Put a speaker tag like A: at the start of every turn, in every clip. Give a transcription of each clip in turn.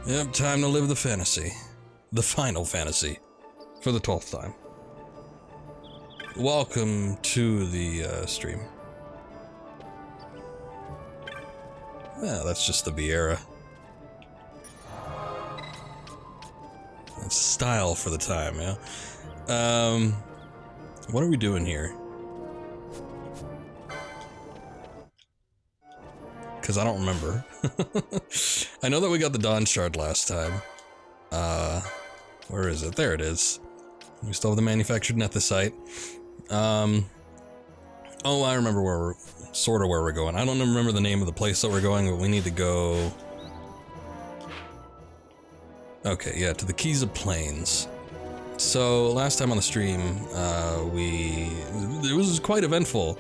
A: Yep, time to live the fantasy. The final fantasy. For the 12th time. Welcome to the stream. Yeah, that's just the Vieira. That's style for the time, yeah. What are we doing here? Because I don't remember. I know that we got the Dawn Shard last time. Where is it? There it is. We still have the manufactured Nethicite. Oh, I remember where we're... sort of where we're going. I don't remember the name of the place that we're going, but we need to go... Okay, yeah, to the Keys of Plains. So, last time on the stream, it was quite eventful.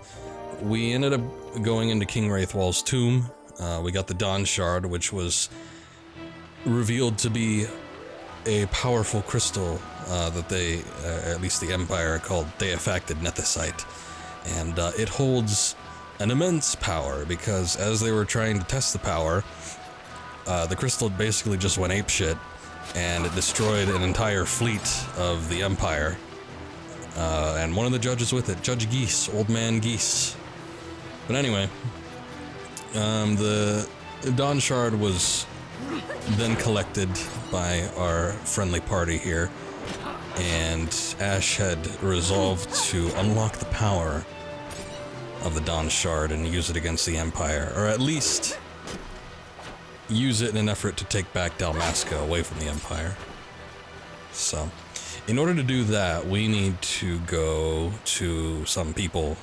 A: We ended up going into King Wraithwall's tomb. We got the Dawn Shard, which was revealed to be a powerful crystal that they, at least the Empire, called Deifacted Nethicite. And it holds an immense power, because as they were trying to test the power, the crystal basically just went apeshit, and it destroyed an entire fleet of the Empire. And one of the judges with it, Judge Geese, Old Man Geese. But anyway, the Dawn Shard was then collected by our friendly party here, and Ash had resolved to unlock the power of the Dawn Shard and use it against the Empire, or at least use it in an effort to take back Dalmasca away from the Empire. So, in order to do that, we need to go to some people.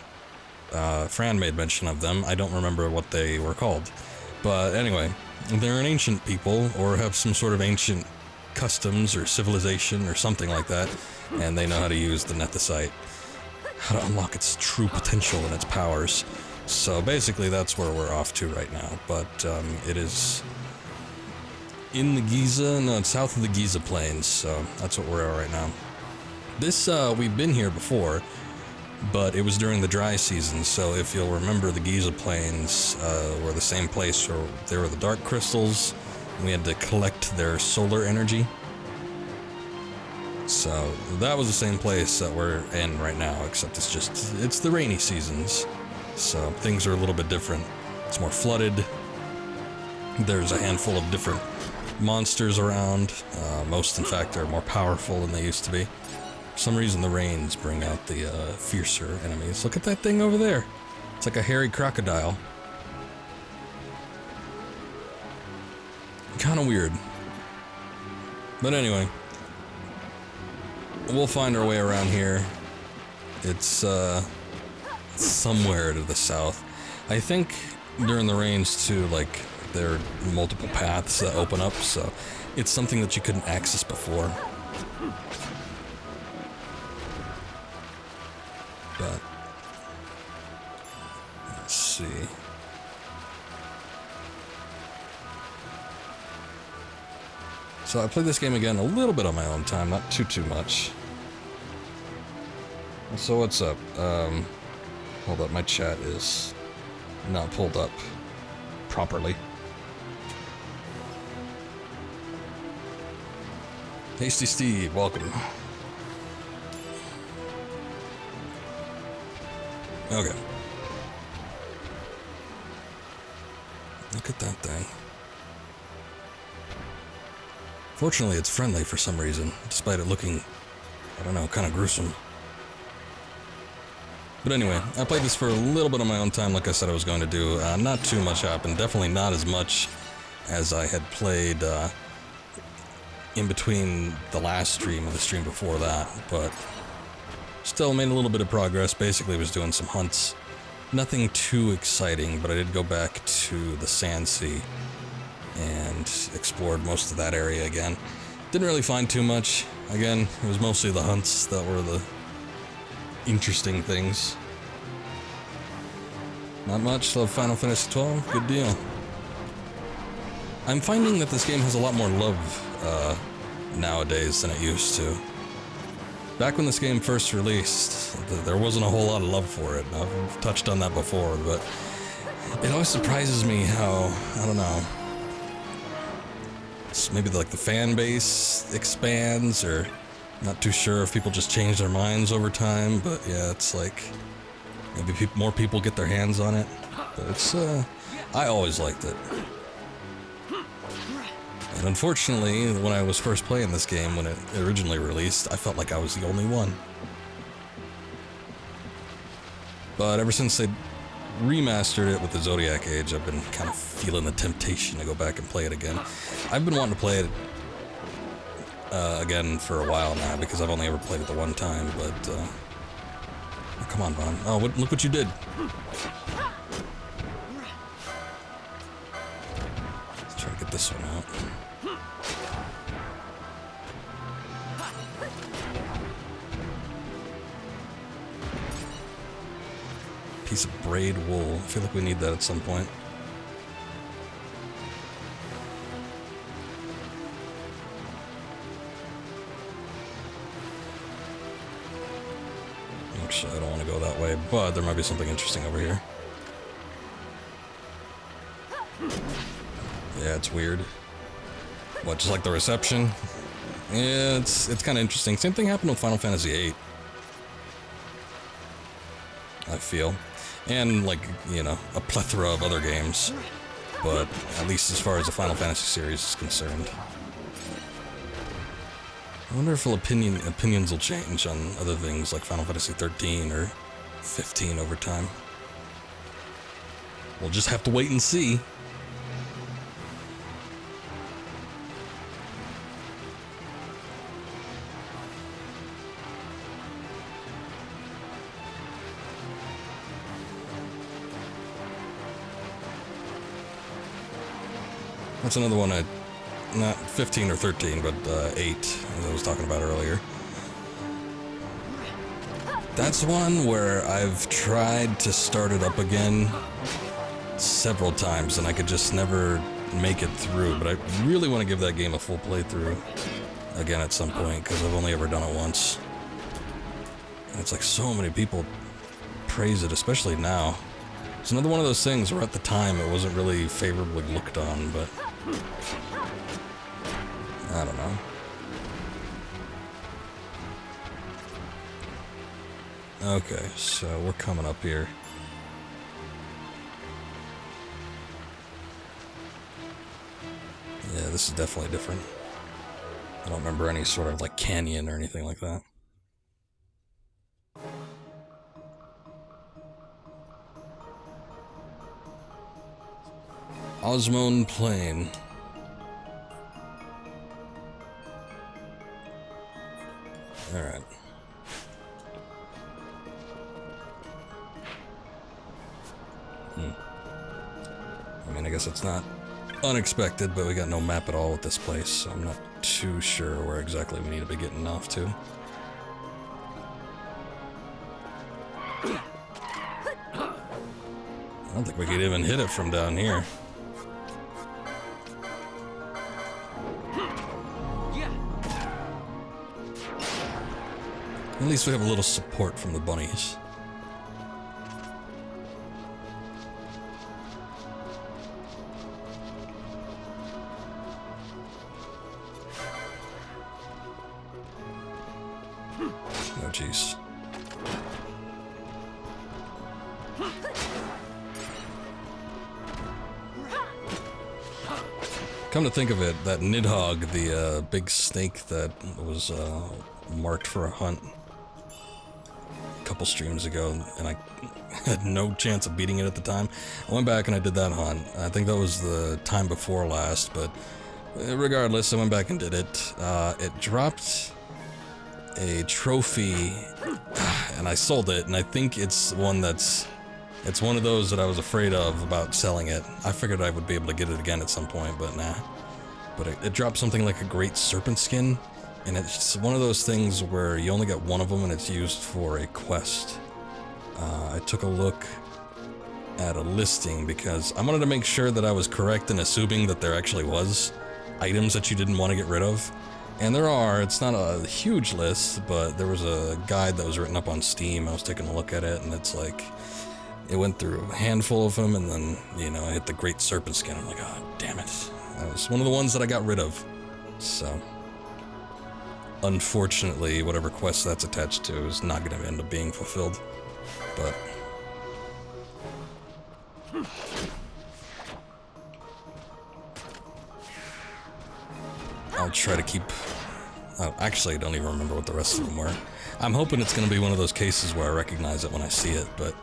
A: Fran made mention of them. I don't remember what they were called. But anyway, they're an ancient people, or have some sort of ancient customs or civilization or something like that, and they know how to use the Nethicite, how to unlock its true potential and its powers. So basically that's where we're off to right now, but it is in the Giza, no, it's south of the Giza Plains, so that's what we're at right now. This, we've been here before, but it was during the dry season, so if you'll remember, the Giza Plains were the same place where there were the dark crystals, and we had to collect their solar energy. So that was the same place that we're in right now, except it's the rainy seasons, so things are a little bit different. It's more flooded. There's a handful of different monsters around. Most, in fact, are more powerful than they used to be. For some reason, the rains bring out the fiercer enemies. Look at that thing over there. It's like a hairy crocodile. Kind of weird. But anyway, we'll find our way around here. It's somewhere to the south. I think during the rains too, like, there are multiple paths that open up, so it's something that you couldn't access before. But let's see. So I played this game again a little bit on my own time, not too much. So what's up? Hold up, my chat is not pulled up properly. Hasty Steve, welcome. Okay. Look at that thing. Fortunately, it's friendly for some reason, despite it looking, I don't know, kind of gruesome. But anyway, I played this for a little bit on my own time, like I said I was going to do. Not too much happened, definitely not as much as I had played in between the last stream and the stream before that, but still made a little bit of progress. Basically was doing some hunts. Nothing too exciting, but I did go back to the Sand Sea and explored most of that area again. Didn't really find too much. Again, it was mostly the hunts that were the interesting things. Not much. Love Final Fantasy XII. Good deal. I'm finding that this game has a lot more love nowadays than it used to. Back when this game first released, there wasn't a whole lot of love for it. I've touched on that before, but it always surprises me how, I don't know, maybe like the fan base expands, or not too sure if people just change their minds over time, but yeah, it's like maybe more people get their hands on it. But it's I always liked it. And unfortunately, when I was first playing this game, when it originally released, I felt like I was the only one. But ever since they remastered it with the Zodiac Age, I've been kind of feeling the temptation to go back and play it again. I've been wanting to play it again for a while now, because I've only ever played it the one time, but oh, come on, Vaughn. Oh, look what you did. Let's try to get this one out. Piece of braid wool. I feel like we need that at some point. Actually, I don't want to go that way, but there might be something interesting over here. Yeah, it's weird. What, just like the reception? Yeah, it's kind of interesting. Same thing happened with Final Fantasy VIII. I feel. And, like, you know, a plethora of other games. But at least as far as the Final Fantasy series is concerned. I wonder if opinions will change on other things like Final Fantasy XIII or 15 over time. We'll just have to wait and see. That's another one not 15 or 13, but 8, as I was talking about earlier. That's one where I've tried to start it up again several times, and I could just never make it through, but I really want to give that game a full playthrough again at some point, because I've only ever done it once. And it's like so many people praise it, especially now. It's another one of those things where at the time it wasn't really favorably looked on, but I don't know. Okay, so we're coming up here. Yeah, this is definitely different. I don't remember any sort of like canyon or anything like that. Osmone Plain. Alright. I mean, I guess it's not unexpected, but we got no map at all with this place, so I'm not too sure where exactly we need to be getting off to. I don't think we could even hit it from down here. At least we have a little support from the bunnies. Oh, jeez. Come to think of it, that Nidhogg, the big snake that was marked for a hunt a couple streams ago, and I had no chance of beating it at the time. I went back and I did that hunt. I think that was the time before last, but regardless, I went back and did it. It dropped a trophy, and I sold it, and I think it's one that's... It's one of those that I was afraid of about selling it. I figured I would be able to get it again at some point, but nah. But it dropped something like a great serpent skin, and it's one of those things where you only get one of them and it's used for a quest. I took a look at a listing because I wanted to make sure that I was correct in assuming that there actually was items that you didn't want to get rid of. And there are. It's not a huge list, but there was a guide that was written up on Steam. I was taking a look at it, and it's like... It went through a handful of them, and then, you know, I hit the Great Serpent Skin. I'm like, oh, damn it. That was one of the ones that I got rid of. So, unfortunately, whatever quest that's attached to is not going to end up being fulfilled. But I'll try to keep... Oh, actually, I don't even remember what the rest of them were. I'm hoping it's going to be one of those cases where I recognize it when I see it, but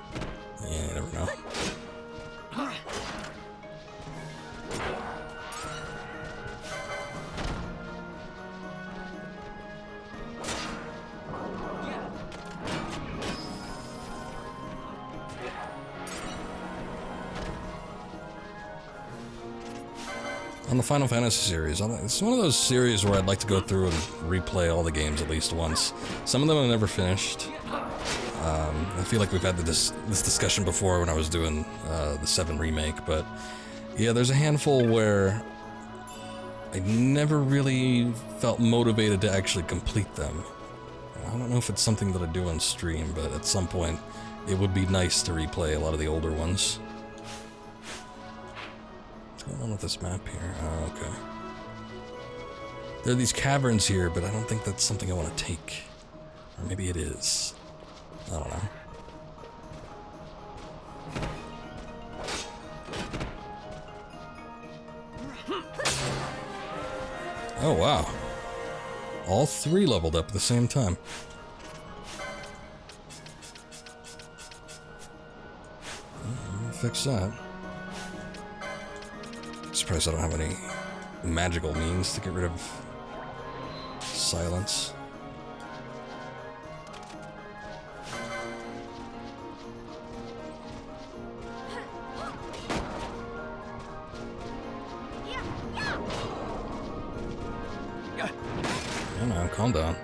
A: yeah, you never know. On the Final Fantasy series, it's one of those series where I'd like to go through and replay all the games at least once. Some of them I never finished. I feel like we've had this discussion before when I was doing the 7 remake, but yeah, there's a handful where I never really felt motivated to actually complete them. I don't know if it's something that I do on stream, but at some point it would be nice to replay a lot of the older ones. What's going on with this map here? Oh, okay. There are these caverns here, but I don't think that's something I want to take. Or maybe it is. I don't know. Oh, wow. All 3 leveled up at the same time. Fix that. Surprised I don't have any magical means to get rid of silence. Yeah, man, calm down.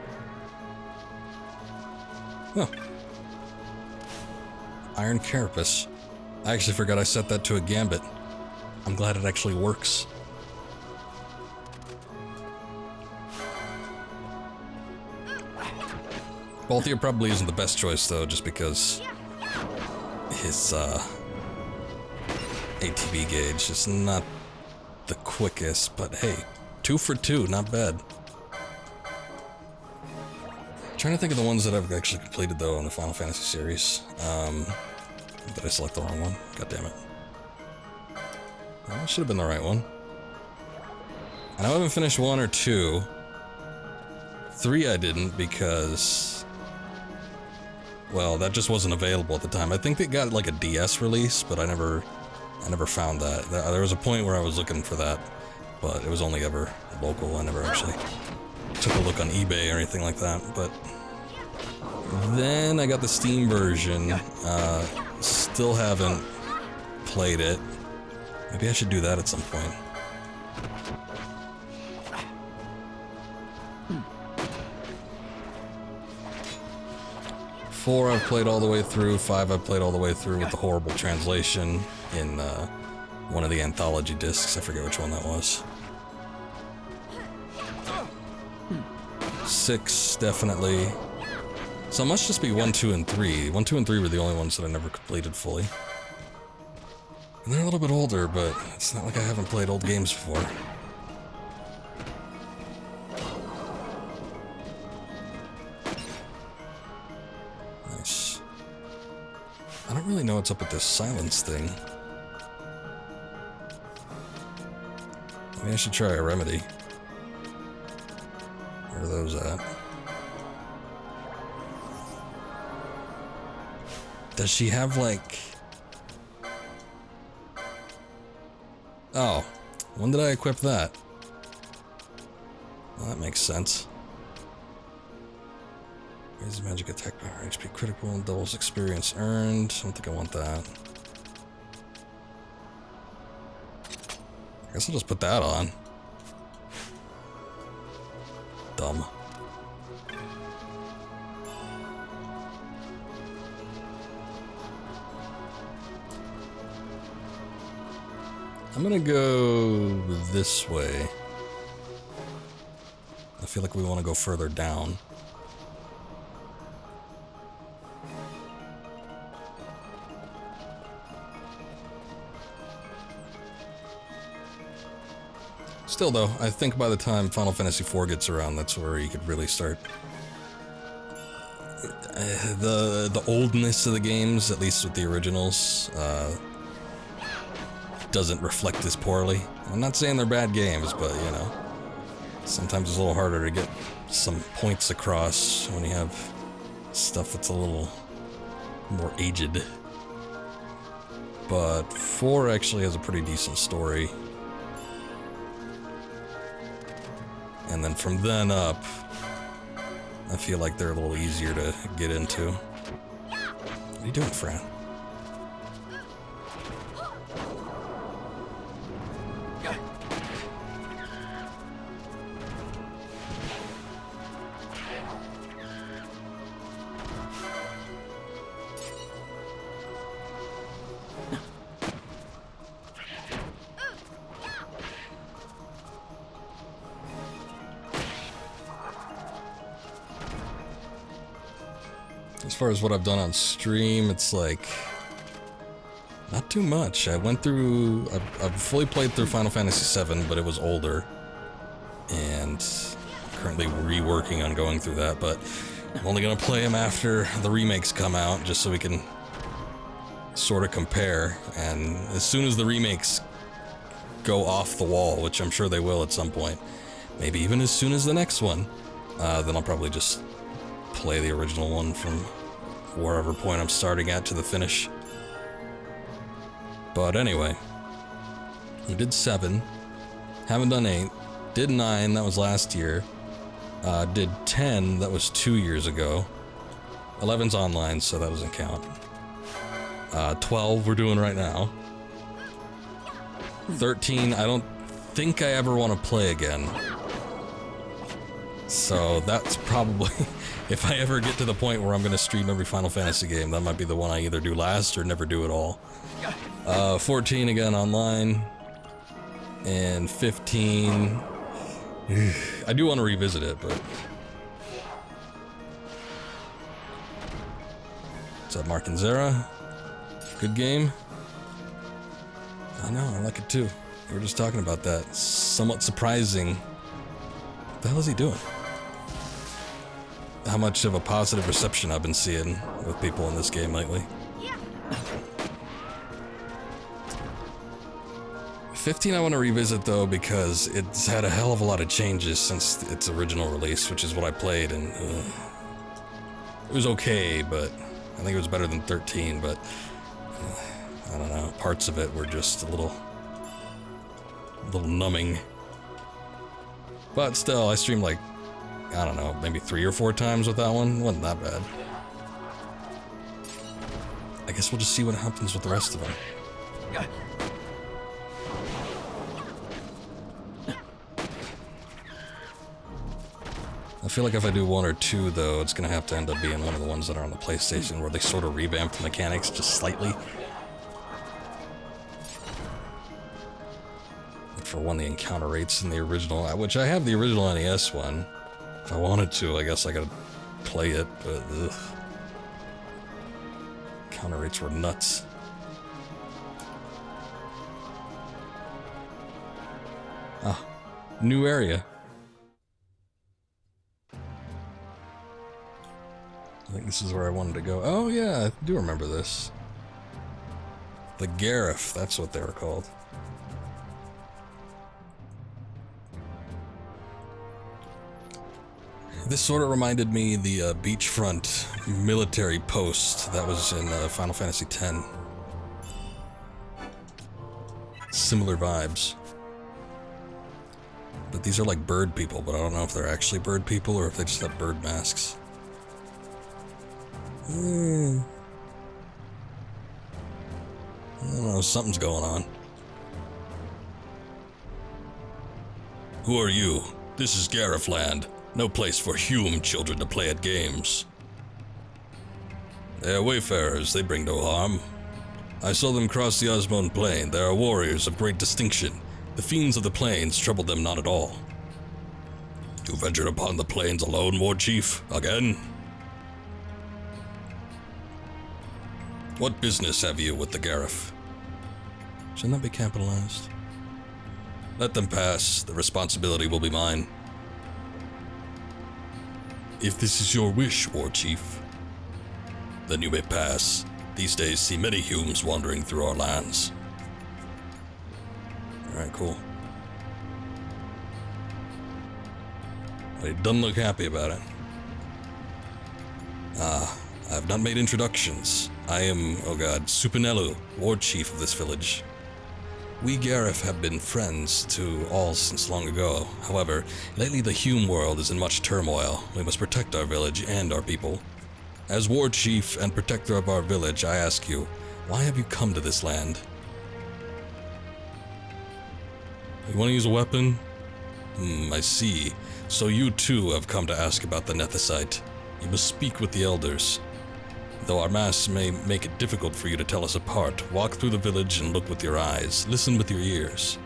A: Huh. Iron Carapace. I actually forgot I set that to a gambit. I'm glad it actually works. Balthier probably isn't the best choice though, just because his ATB gauge is not the quickest, but hey, 2 for 2, not bad. I'm trying to think of the ones that I've actually completed though in the Final Fantasy series. Did I select the wrong one? God damn it. Well, it should have been the right one. And I haven't finished 1 or 2. 3 I didn't because... well, that just wasn't available at the time. I think they got like a DS release, but I never found that. There was a point where I was looking for that, but it was only ever local. I never actually took a look on eBay or anything like that. But then I got the Steam version. Still haven't played it. Maybe I should do that at some point. Four I've played all the way through. 5 I've played all the way through with the horrible translation in one of the anthology discs. I forget which one that was. 6 definitely. So it must just be 1, 2, and 3. 1, 2, and 3 were the only ones that I never completed fully. And they're a little bit older, but it's not like I haven't played old games before. Nice. I don't really know what's up with this silence thing. Maybe I should try a remedy. Where are those at? Does she have, like... oh, when did I equip that? Well, that makes sense. Raises magic attack power, HP critical, and doubles experience earned. I don't think I want that. I guess I'll just put that on. Dumb. I'm gonna go this way. I feel like we want to go further down. Still though, I think by the time Final Fantasy IV gets around, that's where you could really start. The oldness of the games, at least with the originals, doesn't reflect as poorly. I'm not saying they're bad games, but you know, sometimes it's a little harder to get some points across when you have stuff that's a little more aged. But 4 actually has a pretty decent story. And then from then up, I feel like they're a little easier to get into. What are you doing, Fran? As far as what I've done on stream, it's like not too much. I went through, I've fully played through Final Fantasy VII, but it was older, and currently reworking on going through that. But I'm only gonna play them after the remakes come out, just so we can sort of compare. And as soon as the remakes go off the wall, which I'm sure they will at some point, maybe even as soon as the next one, then I'll probably just play the original one from wherever point I'm starting at to the finish. But anyway, we did 7, haven't done 8, did 9, that was last year, did 10, that was 2 years ago, 11's online, so that doesn't count, 12 we're doing right now, 13 I don't think I ever want to play again, so that's probably, if I ever get to the point where I'm going to stream every Final Fantasy game, that might be the one I either do last or never do at all. 14 again online, and 15, I do want to revisit it, but... What's up, Mark and Zara? Good game? I know, I like it too. We were just talking about that. Somewhat surprising. What the hell is he doing? How much of a positive reception I've been seeing with people in this game lately. 15 I want to revisit though, because it's had a hell of a lot of changes since its original release, which is what I played, and it was okay, but I think it was better than 13, but I don't know, parts of it were just a little numbing. But still, I streamed like, I don't know, maybe 3 or 4 times with that one. It wasn't that bad. I guess we'll just see what happens with the rest of them. I feel like if I do 1 or 2, though, it's gonna have to end up being one of the ones that are on the PlayStation, where they sort of revamp the mechanics just slightly. Like for one, the encounter rates in the original, which I have the original NES one. If I wanted to, I guess I could play it, but ugh. Counter rates were nuts. Ah, new area. I think this is where I wanted to go. Oh yeah, I do remember this. The Garif, that's what they were called. This sort of reminded me the beachfront military post that was in Final Fantasy X. Similar vibes. But these are like bird people, but I don't know if they're actually bird people or if they just have bird masks. I don't know, something's going on. Who are you? This is Garif Land. No place for human children to play at games. They are wayfarers, they bring no harm. I saw them cross the Osmone Plain. They are warriors of great distinction. The fiends of the plains trouble them not at all. You ventured upon the plains alone, War Chief? Again? What business have you with the Garif? Shouldn't that be capitalized? Let them pass. The responsibility will be mine. If this is your wish, War Chief, then you may pass. These days see many Humes wandering through our lands. Alright, cool. He doesn't look happy about it. I have not made introductions. I am, oh god, Supinelu, Ward Chief of this village. We Gareth have been friends to all since long ago. However, lately the Hume world is in much turmoil. We must protect our village and our people. As Ward Chief and protector of our village, I ask you, why have you come to this land? You want to use a weapon? I see. So you too have come to ask about the Nethicite. You must speak with the elders. Though our masks may make it difficult for you to tell us apart, walk through the village and look with your eyes. Listen with your ears.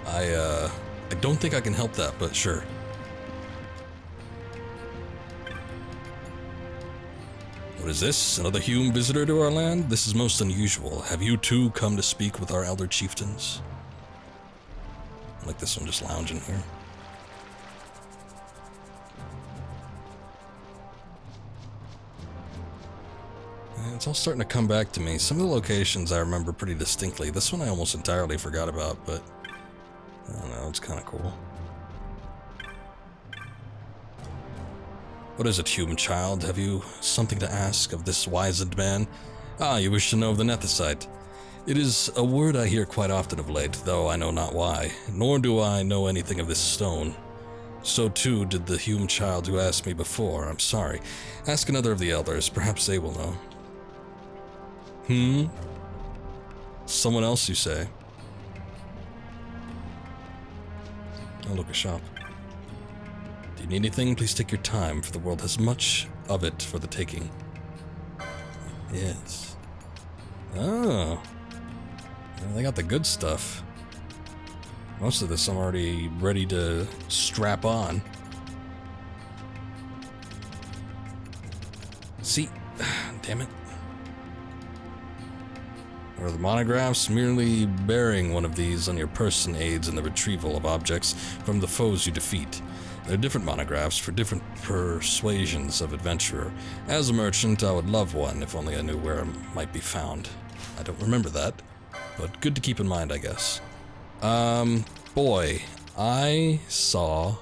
A: I don't think I can help that, but sure. What is this? Another Hume visitor to our land? This is most unusual. Have you too come to speak with our elder chieftains? I like this one just lounging here. It's all starting to come back to me. Some of the locations I remember pretty distinctly. This one I almost entirely forgot about, but I don't know, it's kind of cool. What is it, human child? Have you something to ask of this wizened man? Ah, you wish to know of the Nethicite. It is a word I hear quite often of late, though I know not why, nor do I know anything of this stone. So too did the human child who asked me before. I'm sorry. Ask another of the elders, perhaps they will know. Someone else, you say? Oh, look, a shop. Do you need anything? Please take your time, for the world has much of it for the taking. Yes. Oh. Yeah, they got the good stuff. Most of this I'm already ready to strap on. See? Damn it. Or the monographs, merely bearing one of these on your person aids in the retrieval of objects from the foes you defeat. There are different monographs for different persuasions of adventurer. As a merchant, I would love one, if only I knew where it might be found. I don't remember that, but good to keep in mind, I guess. Boy, I saw...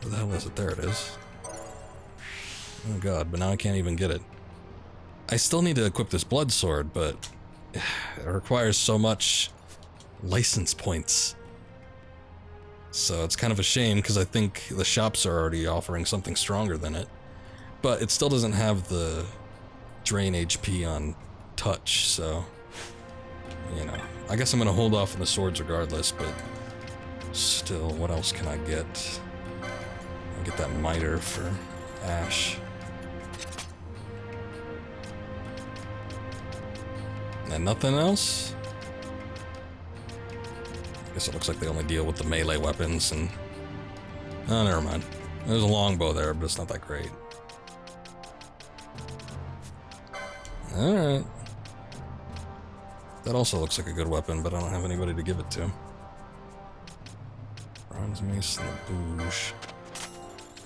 A: Where the hell is it? There it is. Oh god, but now I can't even get it. I still need to equip this blood sword, but... it requires so much license points. So it's kind of a shame, because I think the shops are already offering something stronger than it. But it still doesn't have the drain HP on touch, so... you know, I guess I'm gonna hold off on the swords regardless, but... still, what else can I get? I'll get that miter for Ash. And nothing else? I guess it looks like they only deal with the melee weapons and... oh, never mind. There's a longbow there, but it's not that great. Alright. That also looks like a good weapon, but I don't have anybody to give it to. Bronze mace and the bouge.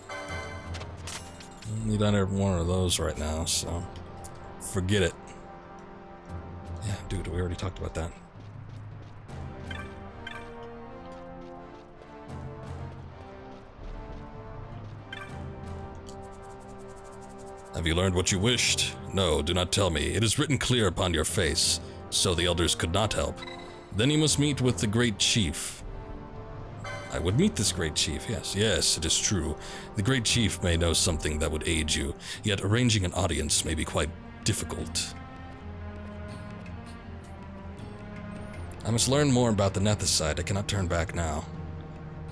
A: I need either one of those right now, so... forget it. Yeah, dude, we already talked about that. Have you learned what you wished? No, do not tell me. It is written clear upon your face, so the elders could not help. Then you must meet with the great chief. I would meet this great chief, yes. Yes, it is true. The great chief may know something that would aid you, yet arranging an audience may be quite difficult. I must learn more about the Nethicite. I cannot turn back now.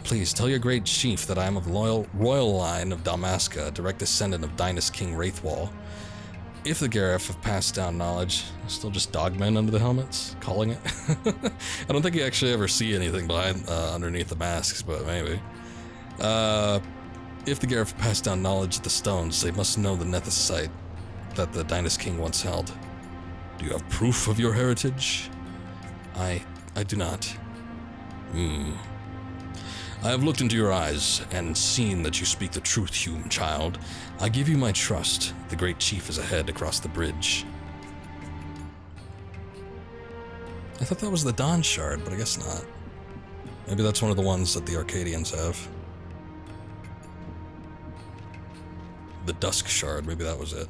A: Please tell your great chief that I am of royal line of Dalmasca, direct descendant of Dinas King Wraithwall. If the Gareth have passed down knowledge, still just dogmen under the helmets, calling it. I don't think you actually ever see anything behind underneath the masks, but maybe. If the Gareth have passed down knowledge of the stones, they must know the Nethicite that the Dinas King once held. Do you have proof of your heritage? I do not. I have looked into your eyes and seen that you speak the truth, human child. I give you my trust. The great chief is ahead across the bridge. I thought that was the Dawn Shard, but I guess not. Maybe that's one of the ones that the Arcadians have. The Dusk Shard, maybe that was it.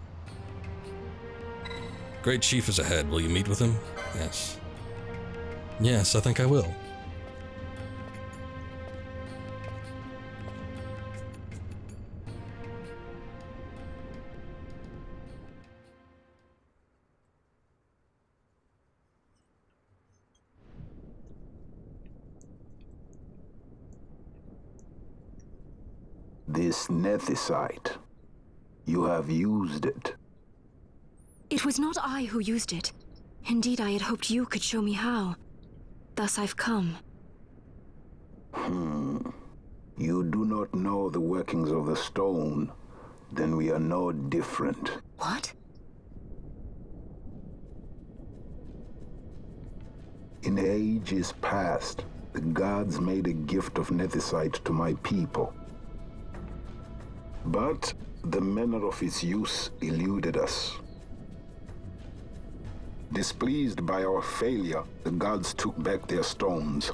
A: Great chief is ahead. Will you meet with him? Yes. Yes, I think I will.
B: This nethicite. You have used it.
C: It was not I who used it. Indeed, I had hoped you could show me how. Thus I've come.
B: You do not know the workings of the stone. Then we are no different.
C: What?
B: In ages past, the gods made a gift of nethicite to my people. But the manner of its use eluded us. Displeased by our failure, the gods took back their stones.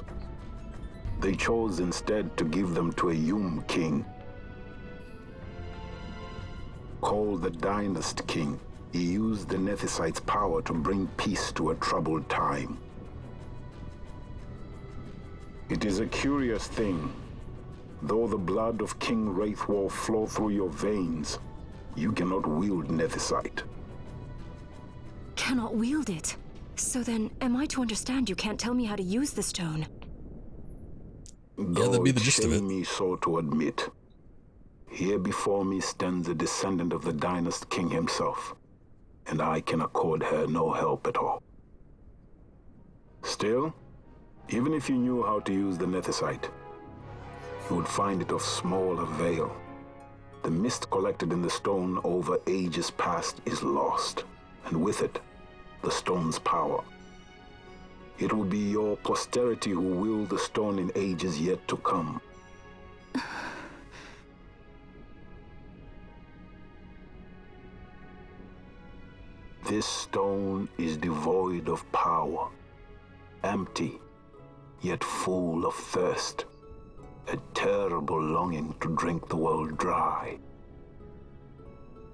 B: They chose instead to give them to a Yum king. Called the Dynast King, he used the nethicite's power to bring peace to a troubled time. It is a curious thing. Though the blood of King Wraithwolf flow through your veins, you cannot wield nethicite.
C: Cannot wield it? So then, am I to understand you can't tell me how to use the stone?
A: Yeah, that'd be the gist of it.
B: Shame me so to admit. Here before me stands a descendant of the Dynast King himself, and I can accord her no help at all. Still, even if you knew how to use the nethicite, you would find it of small avail. The mist collected in the stone over ages past is lost, and with it, the stone's power. It will be your posterity who wield the stone in ages yet to come. This stone is devoid of power, empty, yet full of thirst. A terrible longing to drink the world dry.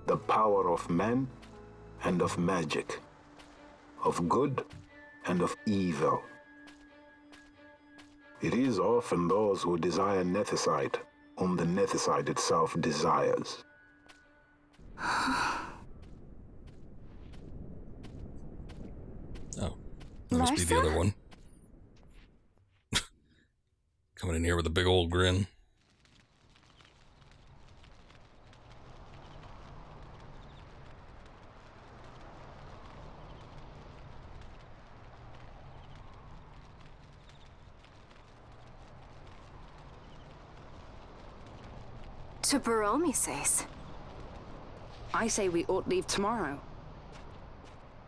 B: The power of men and of magic, of good and of evil. It is often those who desire nethicite whom the nethicite itself desires.
A: Oh, that must be the other one. Coming in here with a big old grin.
C: To Baromi says.
D: I say we ought leave tomorrow.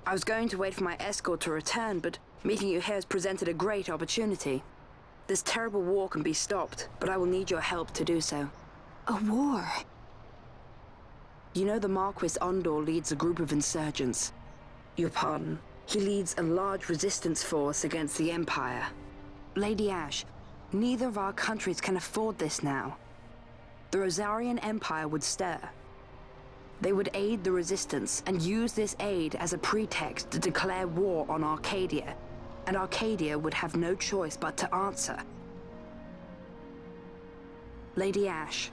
D: I was going to wait for my escort to return, but meeting you here has presented a great opportunity. This terrible war can be stopped, but I will need your help to do so.
C: A war?
D: You know the Marquis Ondor leads a group of insurgents. Your pardon. He leads a large resistance force against the Empire. Lady Ash, neither of our countries can afford this now. The Rosarian Empire would stir. They would aid the resistance and use this aid as a pretext to declare war on Arcadia, and Arcadia would have no choice but to answer. Lady Ash,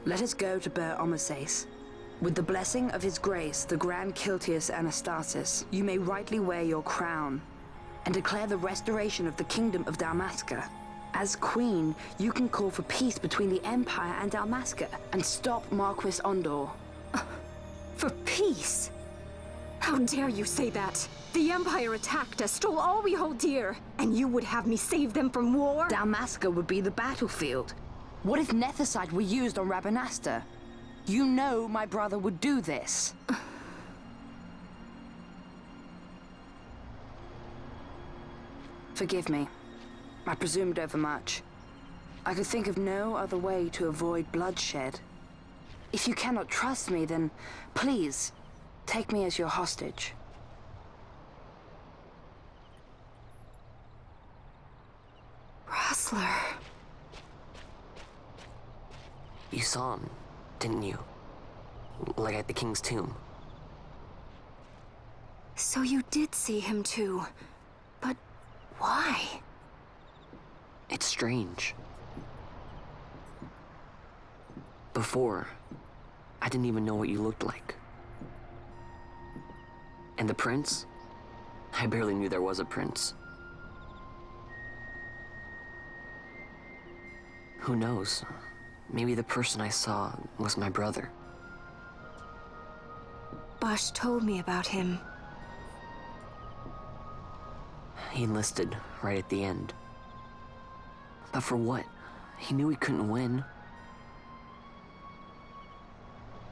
D: let us go to Ber Omasace. With the blessing of His Grace, the Grand Kiltius Anastasis, you may rightly wear your crown and declare the restoration of the Kingdom of Dalmasca. As Queen, you can call for peace between the Empire and Dalmasca and stop Marquis Ondor.
C: For peace? How dare you say that? The Empire attacked us, stole all we hold dear, and you would have me save them from war?
D: Dalmasca would be the battlefield. What if nethicite were used on Rabanasta? You know my brother would do this. Forgive me. I presumed overmuch. I could think of no other way to avoid bloodshed. If you cannot trust me, then please, take me as your hostage.
C: Rustler.
E: You saw him, didn't you? Like at the King's tomb.
C: So you did see him too. But why?
E: It's strange. Before, I didn't even know what you looked like. And the prince? I barely knew there was a prince. Who knows? Maybe the person I saw was my brother.
C: Bush told me about him.
E: He enlisted right at the end. But for what? He knew he couldn't win.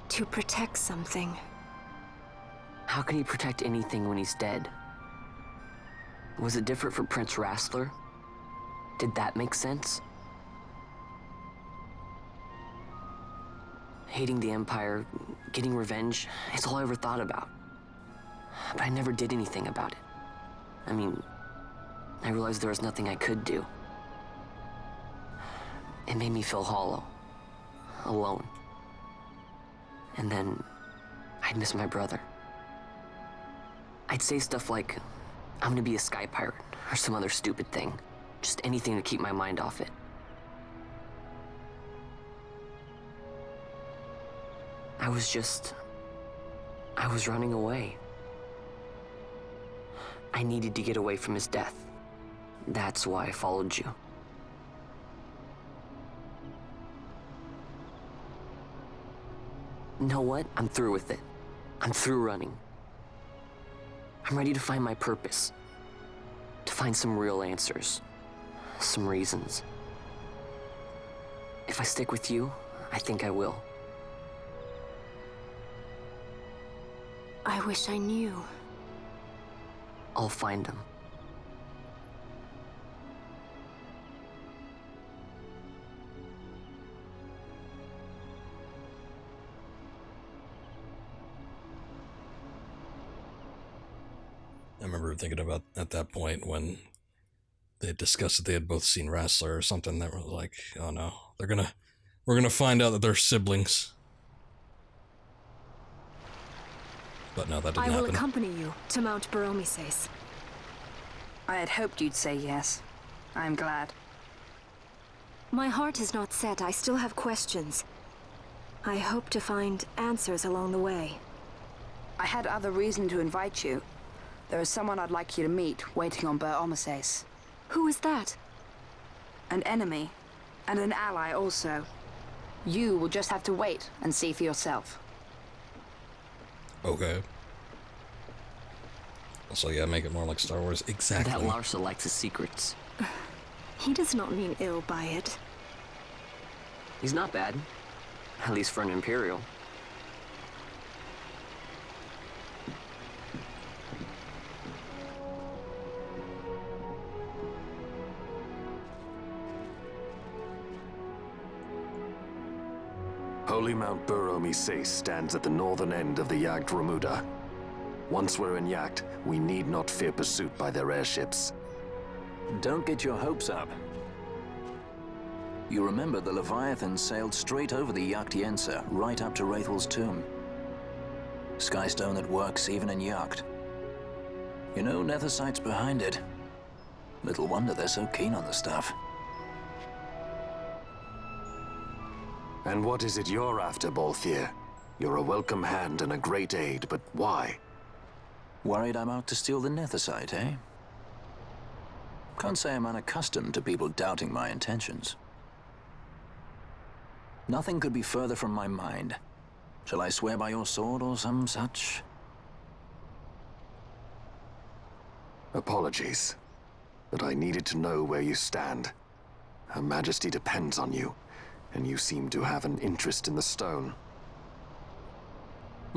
C: To protect something.
E: How can he protect anything when he's dead? Was it different for Prince Rastler? Did that make sense? Hating the Empire, getting revenge, it's all I ever thought about. But I never did anything about it. I mean, I realized there was nothing I could do. It made me feel hollow, alone. And then, I'd miss my brother. I'd say stuff like, I'm gonna be a sky pirate, or some other stupid thing. Just anything to keep my mind off it. I was running away. I needed to get away from his death. That's why I followed you. You know what? I'm through with it. I'm through running. I'm ready to find my purpose. To find some real answers. Some reasons. If I stick with you, I think I will.
C: I wish I knew.
E: I'll find them.
A: I remember thinking about at that point when they discussed that they had both seen Wrestler or something, that was like, oh no, we're gonna find out that they're siblings. But no, that didn't happen.
C: I will accompany you to Mount Baromises.
D: I had hoped you'd say yes. I'm glad.
C: My heart is not set. I still have questions. I hope to find answers along the way.
D: I had other reason to invite you. There is someone I'd like you to meet, waiting on Baromises.
C: Who is that?
D: An enemy, and an ally also. You will just have to wait and see for yourself.
A: Okay. So yeah, make it more like Star Wars. Exactly.
E: That Larsa likes his secrets.
C: He does not mean ill by it.
E: He's not bad. At least for an Imperial.
F: Holy Mount Baromises stands at the northern end of the Yacht Remuda. Once we're in Yacht, we need not fear pursuit by their airships.
G: Don't get your hopes up. You remember the Leviathan sailed straight over the Yacht Yensa, right up to Wraithel's tomb. Skystone that works even in Yacht. You know, Nethersight's behind it. Little wonder they're so keen on the stuff.
F: And what is it you're after, Balthier? You're a welcome hand and a great aid, but why?
G: Worried I'm out to steal the Nethersight, eh? Can't say I'm unaccustomed to people doubting my intentions. Nothing could be further from my mind. Shall I swear by your sword or some such?
F: Apologies, but I needed to know where you stand. Her Majesty depends on you, and you seem to have an interest in the stone.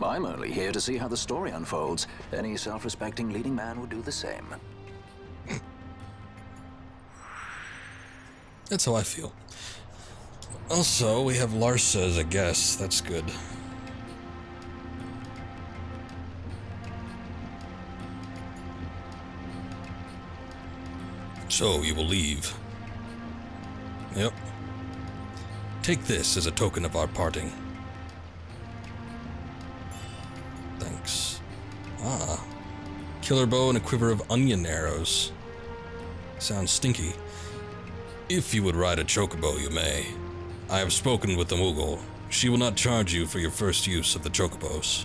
G: I'm only here to see how the story unfolds. Any self-respecting leading man would do the same.
A: That's how I feel. Also, we have Larsa as a guest. That's good. So, you will leave. Yep. Take this as a token of our parting. Thanks. Ah. Killer bow and a quiver of onion arrows. Sounds stinky. If you would ride a chocobo, you may. I have spoken with the Moogle. She will not charge you for your first use of the chocobos.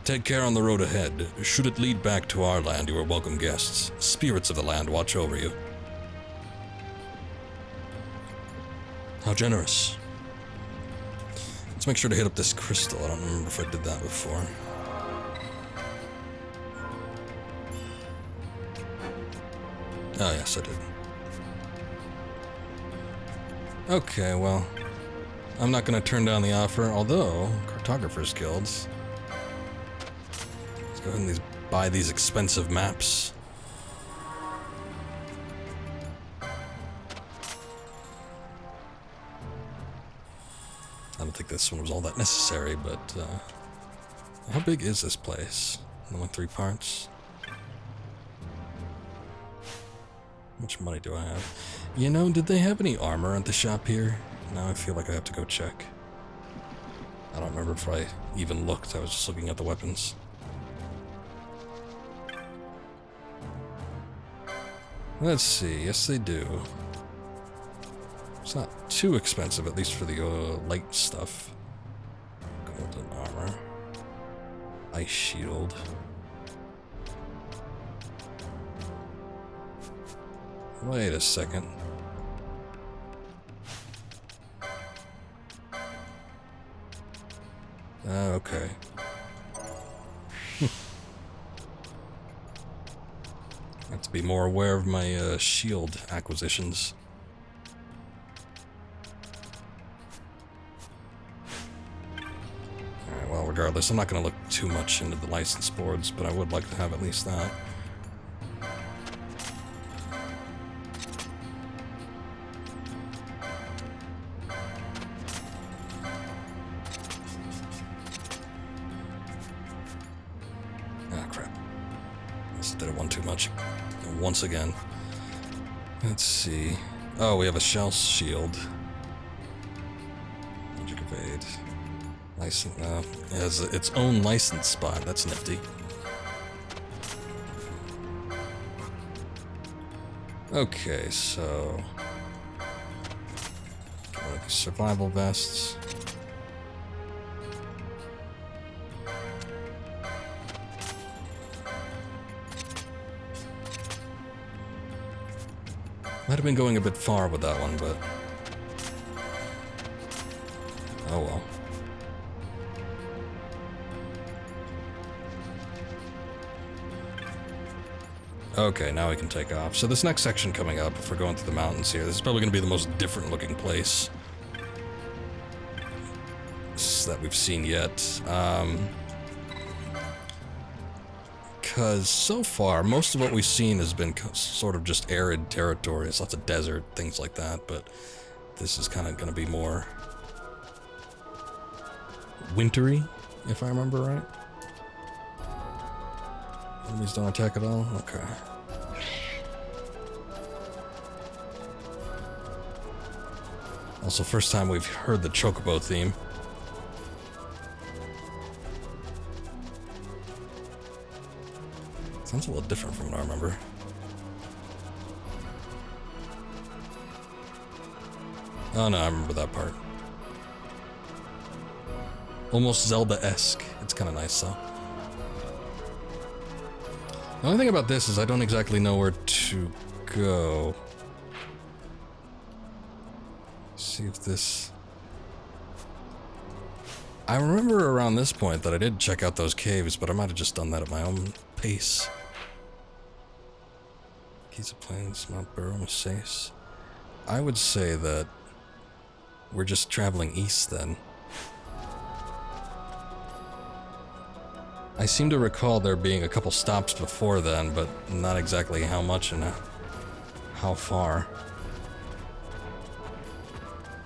A: Take care on the road ahead. Should it lead back to our land, you are welcome guests. Spirits of the land watch over you. How generous. Let's make sure to hit up this crystal. I don't remember if I did that before. Oh, yes, I did. Okay, well, I'm not going to turn down the offer, although Cartographers Guilds. Let's go ahead and buy these expensive maps. I don't think this one was all that necessary, but how big is this place? Only 3 parts? How much money do I have? You know, did they have any armor at the shop here? Now I feel like I have to go check. I don't remember if I even looked. I was just looking at the weapons. Let's see. Yes, they do. It's not too expensive, at least for the light stuff. Golden armor. Ice shield. Wait a second. Okay. I have to be more aware of my shield acquisitions. Alright, well, regardless, I'm not going to look too much into the license boards, but I would like to have at least that. Once again. Let's see. Oh, we have a shell shield. Magic evade. License. It has its own license spot. That's nifty. Okay, so one of these survival vests. Might have been going a bit far with that one, but oh well. Okay, now we can take off. So this next section coming up, if we're going through the mountains here, this is probably going to be the most different looking place that we've seen yet. Because so far, most of what we've seen has been sort of just arid territory. It's lots of desert, things like that, but this is kind of going to be more wintry, if I remember right. Enemies don't attack at all? Okay. Also, first time we've heard the Chocobo theme. Sounds a little different from what I remember. Oh no, I remember that part. Almost Zelda-esque. It's kind of nice though. The only thing about this is I don't exactly know where to go. See if this... I remember around this point that I did check out those caves, but I might have just done that at my own pace. Keys of Plains, Mount Burrow, Masace. I would say that we're just traveling east then. I seem to recall there being a couple stops before then, but not exactly how much and how far.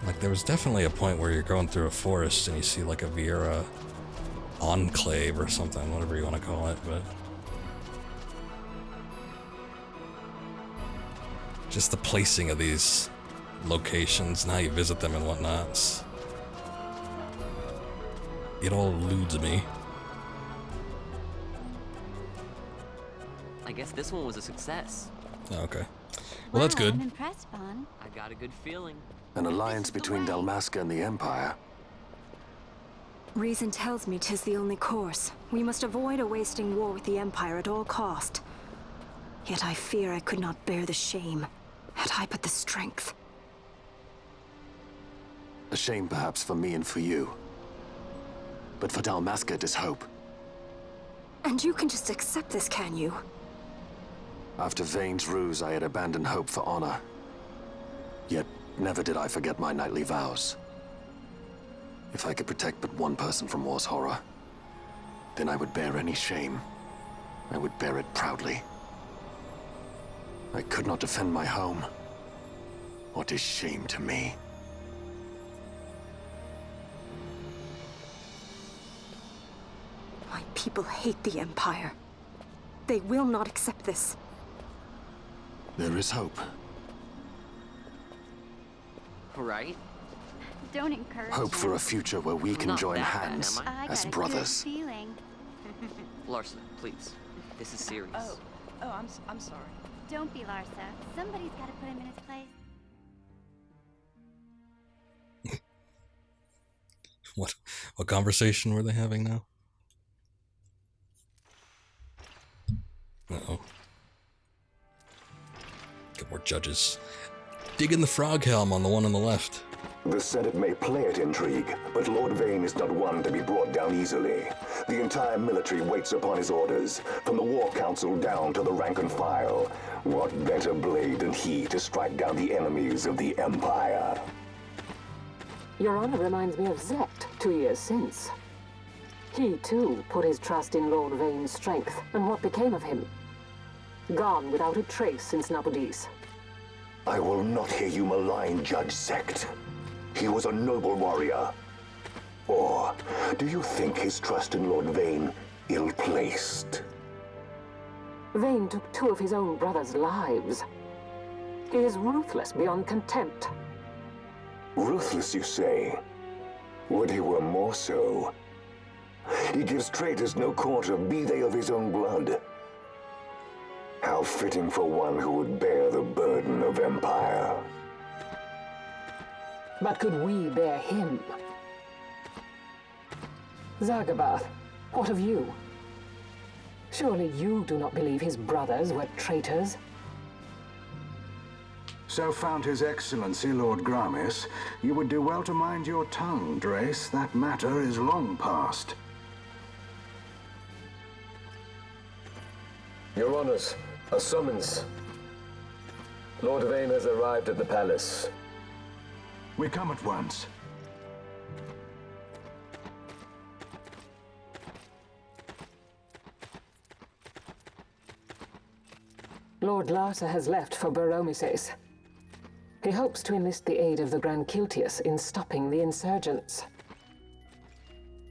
A: Like, there was definitely a point where you're going through a forest and you see like a Viera enclave or something, whatever you want to call it, but just the placing of these locations and how you visit them and whatnot, it all eludes me.
E: I guess this one was a success.
A: Oh, okay. Well, that's good.
H: I'm impressed, Vaughn.
E: I got a good feeling.
F: An alliance between Dalmasca and the Empire.
C: Reason tells me 'tis the only course. We must avoid a wasting war with the Empire at all cost. Yet I fear I could not bear the shame, had I but the strength.
F: A shame perhaps for me and for you. But for Dalmasca it is hope.
C: And you can just accept this, can you?
F: After Vane's ruse, I had abandoned hope for honor. Yet, never did I forget my knightly vows. If I could protect but one person from war's horror, then I would bear any shame. I would bear it proudly. I could not defend my home. What is shame to me?
C: My people hate the Empire. They will not accept this.
F: There is hope.
E: Right?
H: Don't encourage
F: Hope for
H: him.
F: a future where we can
E: Not
F: join
E: that bad,
F: hands
E: am I?
H: I
F: as
H: got a
F: brothers.
H: good feeling.
E: Larsa, please. This is serious.
I: I'm sorry.
H: Don't be Larsa. Somebody's got to put him in his place.
A: What conversation were they having now? Uh-oh. Get more judges. Dig in the frog helm on the one on the left.
B: The Senate may play at intrigue, but Lord Vane is not one to be brought down easily. The entire military waits upon his orders, from the War Council down to the rank and file. What better blade than he to strike down the enemies of the Empire?
J: Your honor reminds me of Zect 2 years since. He, too, put his trust in Lord Vane's strength, and what became of him? Gone without a trace since Nabudis.
B: I will not hear you malign Judge Zect. He was a noble warrior. Or do you think his trust in Lord Vane ill-placed?
J: Vane took 2 of his own brothers' lives. He is ruthless beyond contempt.
B: Ruthless, you say? Would he were more so. He gives traitors no quarter, be they of his own blood. How fitting for one who would bear the burden of empire.
J: But could we bear him? Zargabath, what of you? Surely you do not believe his brothers were traitors?
K: So found His Excellency Lord Gramis, you would do well to mind your tongue, Drace. That matter is long past.
L: Your Honors, a summons. Lord Vane has arrived at the palace.
K: We come at once.
J: Lord Larsa has left for Baromises. He hopes to enlist the aid of the Grand Kiltius in stopping the insurgents.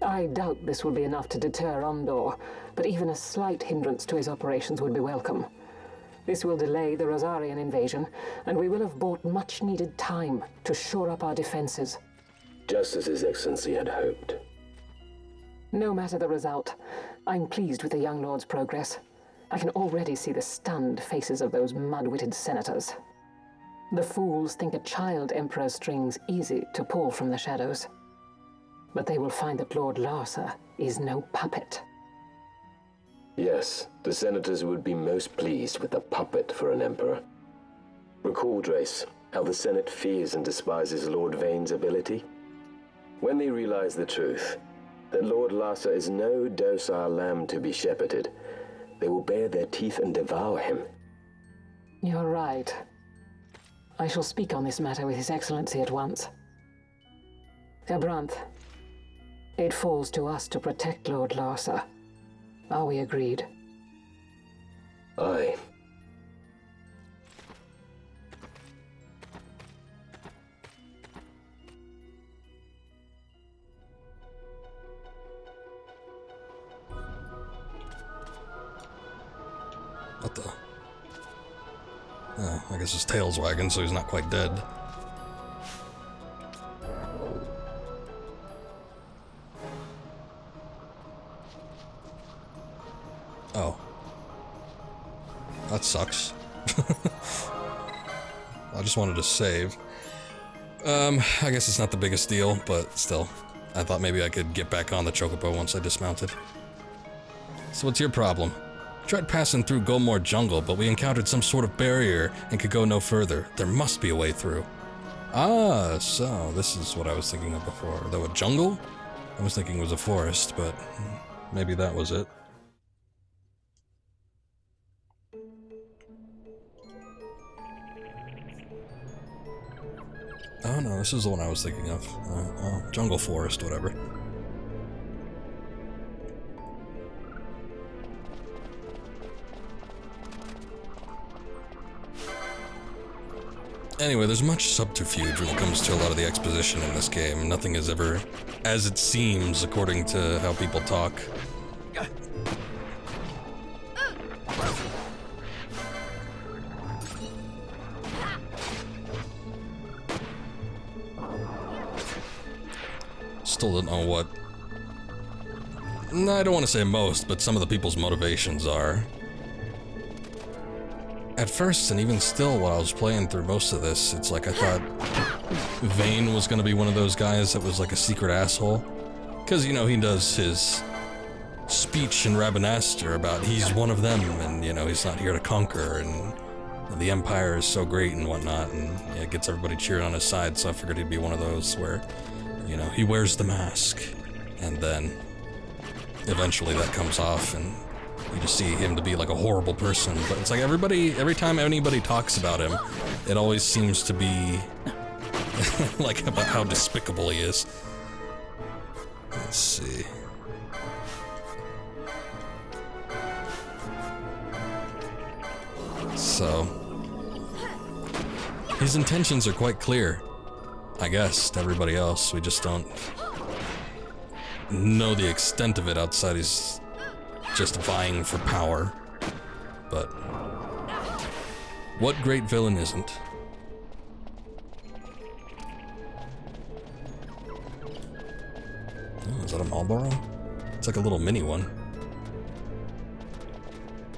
J: I doubt this will be enough to deter Ondor, but even a slight hindrance to his operations would be welcome. This will delay the Rosarian invasion, and we will have bought much-needed time to shore up our defenses.
L: Just as His Excellency had hoped.
J: No matter the result, I'm pleased with the young lord's progress. I can already see the stunned faces of those mud-witted senators. The fools think a child emperor's strings easy to pull from the shadows. But they will find that Lord Larsa is no puppet.
L: Yes, the senators would be most pleased with a puppet for an emperor. Recall, Drace, how the Senate fears and despises Lord Vane's ability. When they realize the truth, that Lord Larsa is no docile lamb to be shepherded, they will bare their teeth and devour him.
J: You're right. I shall speak on this matter with His Excellency at once. Abranth, it falls to us to protect Lord Larsa. Are we agreed?
L: Aye.
A: What the? Oh, I guess his tail's wagging, so he's not quite dead. Oh. That sucks. I just wanted to save. I guess it's not the biggest deal, but still. I thought maybe I could get back on the Chocobo once I dismounted. So what's your problem? We tried passing through Golmore Jungle, but we encountered some sort of barrier and could go no further. There must be a way through. Ah, so this is what I was thinking of before. Though a jungle? I was thinking it was a forest, but maybe that was it. Oh no, this is the one I was thinking of. Oh, jungle forest, whatever. Anyway, there's much subterfuge when it comes to a lot of the exposition in this game. Nothing is ever as it seems, according to how people talk. Still don't know what... No, I don't want to say most, but some of the people's motivations are. At first, and even still while I was playing through most of this, it's like I thought Vayne was going to be one of those guys that was like a secret asshole. Because, you know, he does his speech in Rabanastre about he's one of them, and, you know, he's not here to conquer, and the Empire is so great and whatnot, and yeah, it gets everybody cheering on his side, so I figured he'd be one of those where... You know, he wears the mask, and then eventually that comes off, and you just see him to be like a horrible person. But it's like every time anybody talks about him, it always seems to be like about how despicable he is. Let's see. So, his intentions are quite clear. I guess, to everybody else, we just don't know the extent of it outside he's just vying for power. But what great villain isn't? Oh, is that a Marlboro? It's like a little mini one.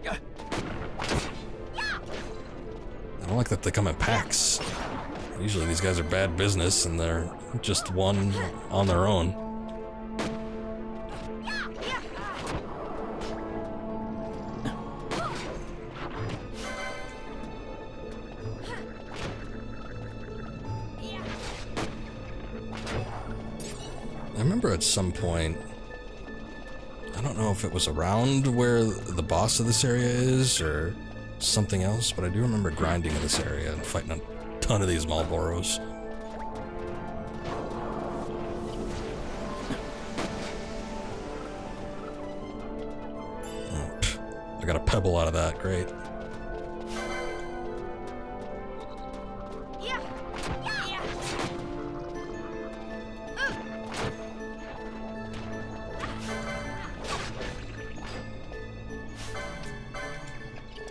A: I don't like that they come in packs. Usually these guys are bad business and they're just one on their own. I remember at some point, I don't know if it was around where the boss of this area is or something else, but I do remember grinding in this area and fighting a ton of these Marlboros. Oh, I got a pebble out of that, great.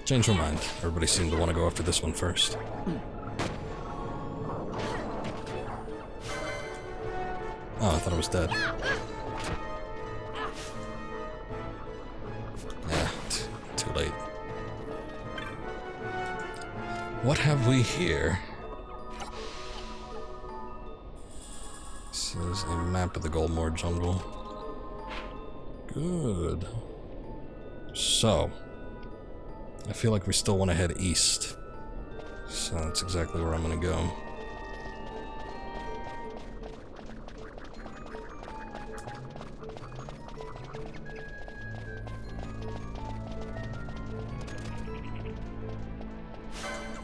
A: Change my mind. Everybody seemed to want to go after this one first. Oh, I thought I was dead. Yeah, too late. What have we here? This is a map of the Golmore Jungle. Good. So, I feel like we still want to head east. So that's exactly where I'm gonna go.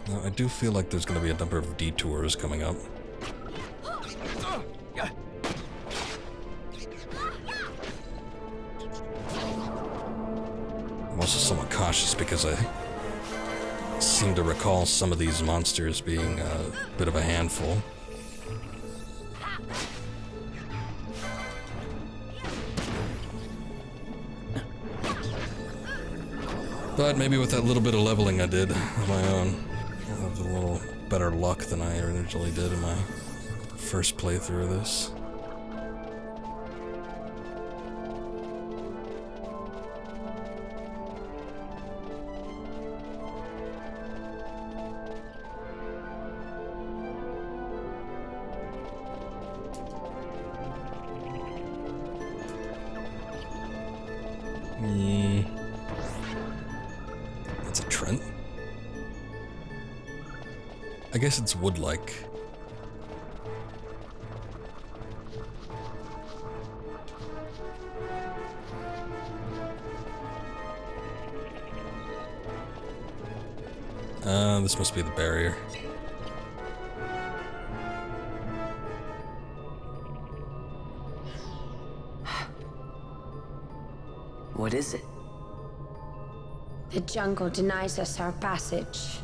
A: Now, I do feel like there's gonna be a number of detours coming up. I'm also somewhat cautious because I seem to recall some of these monsters being a bit of a handful. But maybe with that little bit of leveling I did on my own, I'll have a little better luck than I originally did in my first playthrough of this. That's a Trent. I guess it's wood-like. This must be the barrier.
E: What is it?
M: The jungle denies us our passage.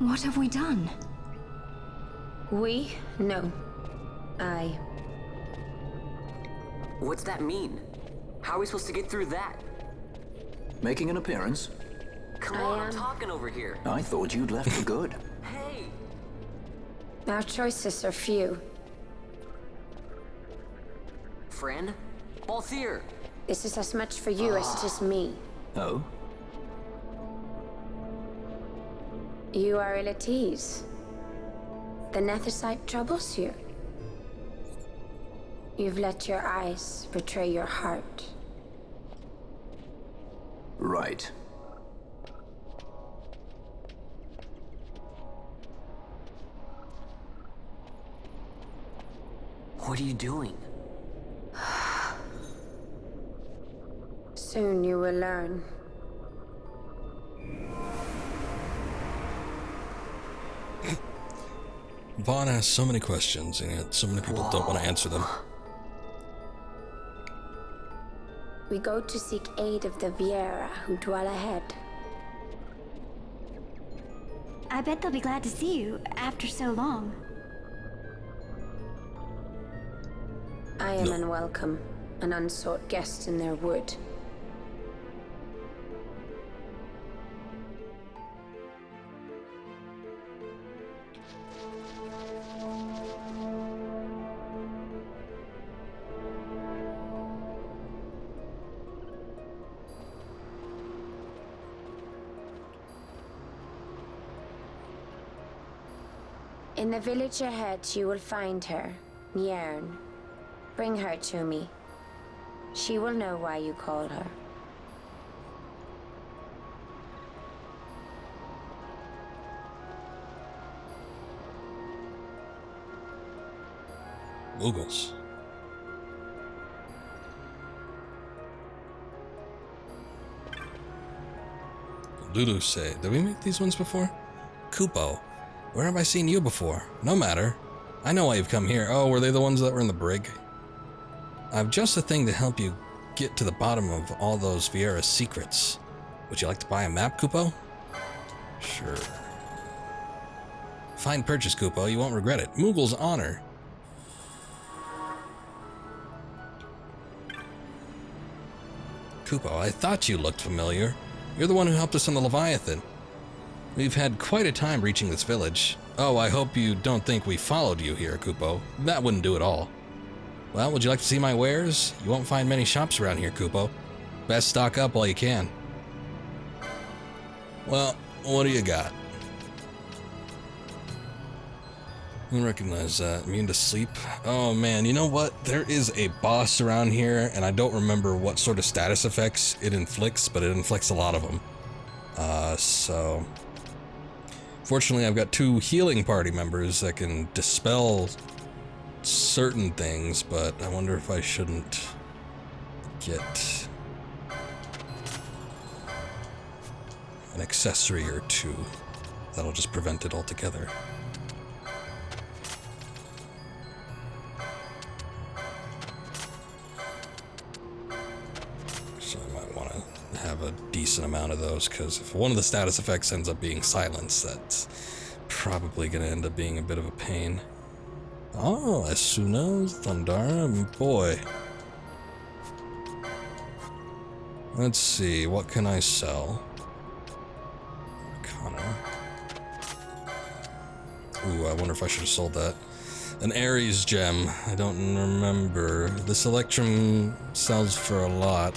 C: What have we done?
M: We? No. I.
E: What's that mean? How are we supposed to get through that?
G: Making an appearance?
E: Come on, I'm talking over here.
G: I thought you'd left for good.
E: Hey!
M: Our choices are few.
E: Friend? Balthier!
M: This is as much for you as it is me.
G: Oh?
M: You are ill at ease. The Nethersite troubles you. You've let your eyes betray your heart.
G: Right.
E: What are you doing?
M: Soon you will learn.
A: Vaughn asks so many questions, and yet so many people don't want to answer them.
M: We go to seek aid of the Viera who dwell ahead.
H: I bet they'll be glad to see you after so long.
M: I am unwelcome, an unsought guest in their wood. In the village ahead, you will find her, Nyearn. Bring her to me. She will know why you call her.
A: Moogles. Lulu say, did we make these ones before? Kupo, where have I seen you before? No matter. I know why you've come here. Oh, were they the ones that were in the brig? I've just a thing to help you get to the bottom of all those Viera secrets. Would you like to buy a map, Kupo? Sure. Fine purchase, Kupo. You won't regret it. Moogle's honor. Kupo, I thought you looked familiar. You're the one who helped us on the Leviathan. We've had quite a time reaching this village. Oh, I hope you don't think we followed you here, Kupo. That wouldn't do at all. Well, would you like to see my wares? You won't find many shops around here, Kupo. Best stock up while you can. Well, what do you got? I recognize that. Immune to sleep. Oh man, you know what? There is a boss around here, and I don't remember what sort of status effects it inflicts, but it inflicts a lot of them. So... Fortunately, I've got 2 healing party members that can dispel certain things, but I wonder if I shouldn't get an accessory or 2 that'll just prevent it altogether. So I might want to have a decent amount of those, because if one of the status effects ends up being silence, that's probably going to end up being a bit of a pain. Oh, Asuna, Thundara, boy. Let's see, what can I sell? Ooh, I wonder if I should have sold that. An Ares gem. I don't remember. This Electrum sells for a lot.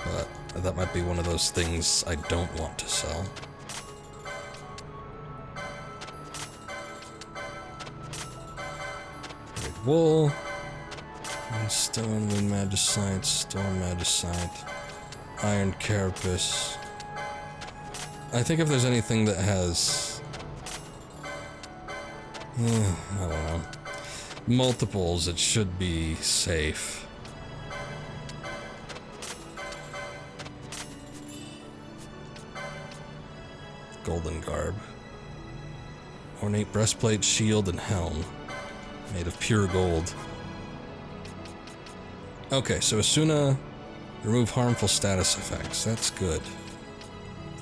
A: But that might be one of those things I don't want to sell. Red wool. Stone, wind magicite, storm magicite, iron carapace. I think if there's anything that has... I don't know. Multiples, it should be safe. Golden garb. Ornate breastplate, shield, and helm. Made of pure gold. Okay, so Asuna, remove harmful status effects. That's good.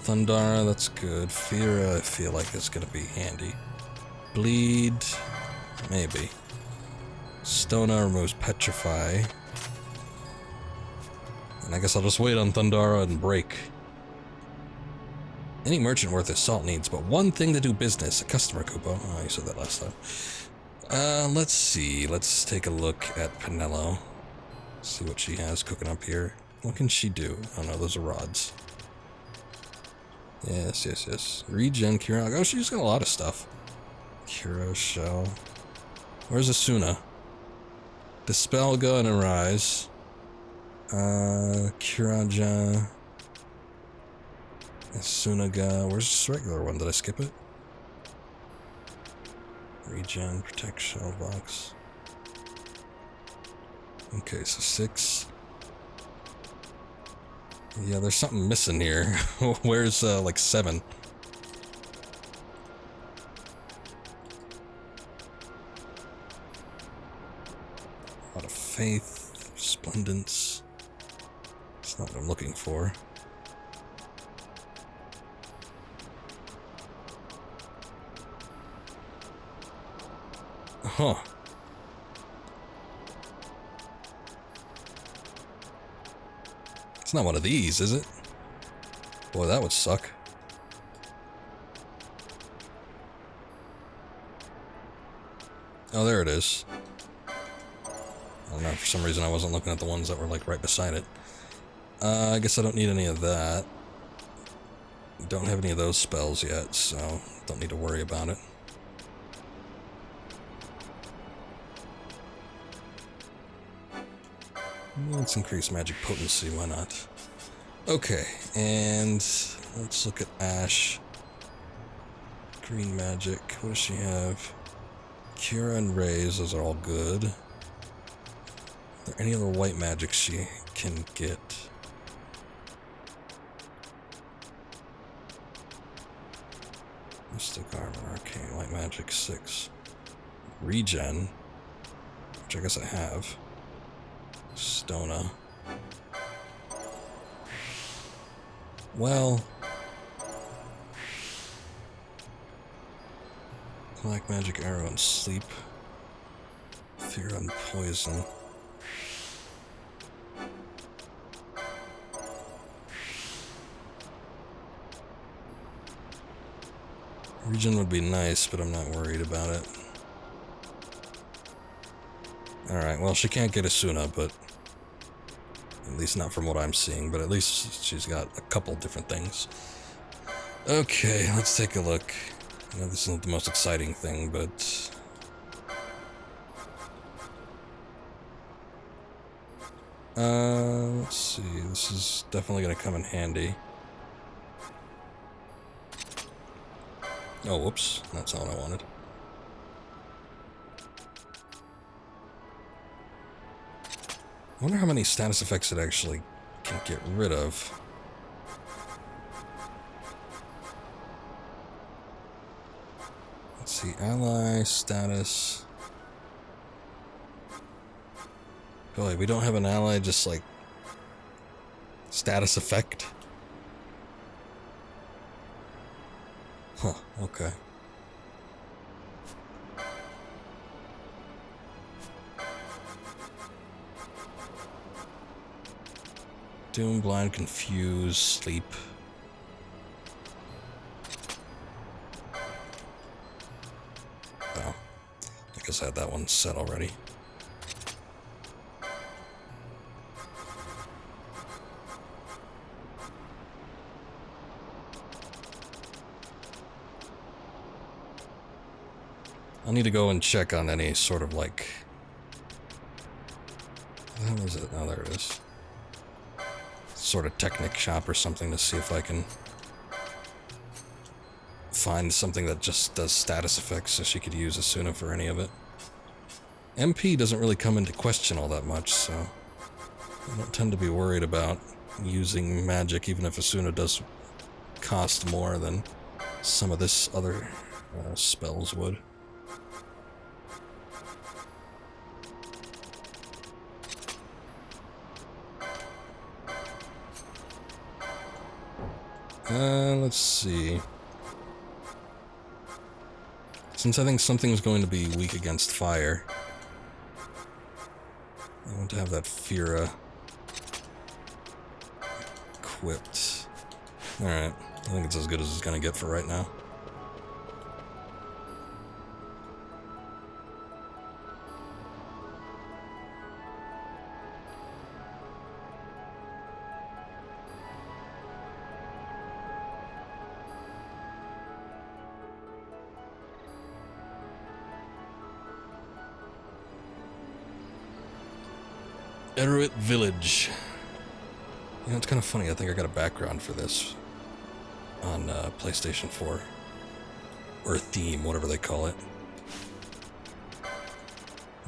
A: Thundara, that's good. Fira, I feel like it's gonna be handy. Bleed, maybe. Stona removes Petrify. And I guess I'll just wait on Thundara and break. Any merchant worth his salt needs but one thing to do business, a customer Kupo. Oh, you said that last time. Let's see. Let's take a look at Penello. See what she has cooking up here. What can she do? Oh no, those are rods. Yes. Regen, Kira. Oh, she's got a lot of stuff. Kira, Shell. Where's Asuna? Dispel, go and arise. Kiraja. Asunaga. Where's this regular one? Did I skip it? Regen, protect, shell box. Okay, so 6. Yeah, there's something missing here. Where's, like 7? A lot of faith, splendence. It's not what I'm looking for. Huh. It's not one of these, is it? Boy, that would suck. Oh, there it is. I don't know, for some reason I wasn't looking at the ones that were like right beside it. I guess I don't need any of that. Don't have any of those spells yet, so don't need to worry about it. Let's increase magic potency, why not? Okay, and let's look at Ash. Green magic, what does she have? Cura and Raise, those are all good. Are there any other white magic she can get? Mystic armor, arcane, white magic 6. Regen, which I guess I have. Stona. Well, black magic arrow and sleep. Fear and poison. Regen would be nice, but I'm not worried about it. Alright, well, she can't get Asuna, but at least not from what I'm seeing, but at least she's got a couple different things. Okay, let's take a look. I know this isn't the most exciting thing, but... let's see, this is definitely gonna come in handy. Oh, whoops, that's not what I wanted. I wonder how many status effects it actually can get rid of. Let's see, ally, status. Boy, we don't have an ally, just like status effect. Huh, okay. Doom, blind, confuse, sleep. guess I had that one set already. I'll need to go and check on any sort of like... Where is it? Oh, there it is. Sort of Technic shop or something to see if I can find something that just does status effects so she could use Asuna for any of it. MP doesn't really come into question all that much, so I don't tend to be worried about using magic, even if Asuna does cost more than some of this other spells would. Let's see. Since I think something's going to be weak against fire, I want to have that Fira equipped. Alright, I think it's as good as it's going to get for right now. Eruit Village. You know, it's kind of funny. I think I got a background for this on PlayStation 4. Or a theme, whatever they call it.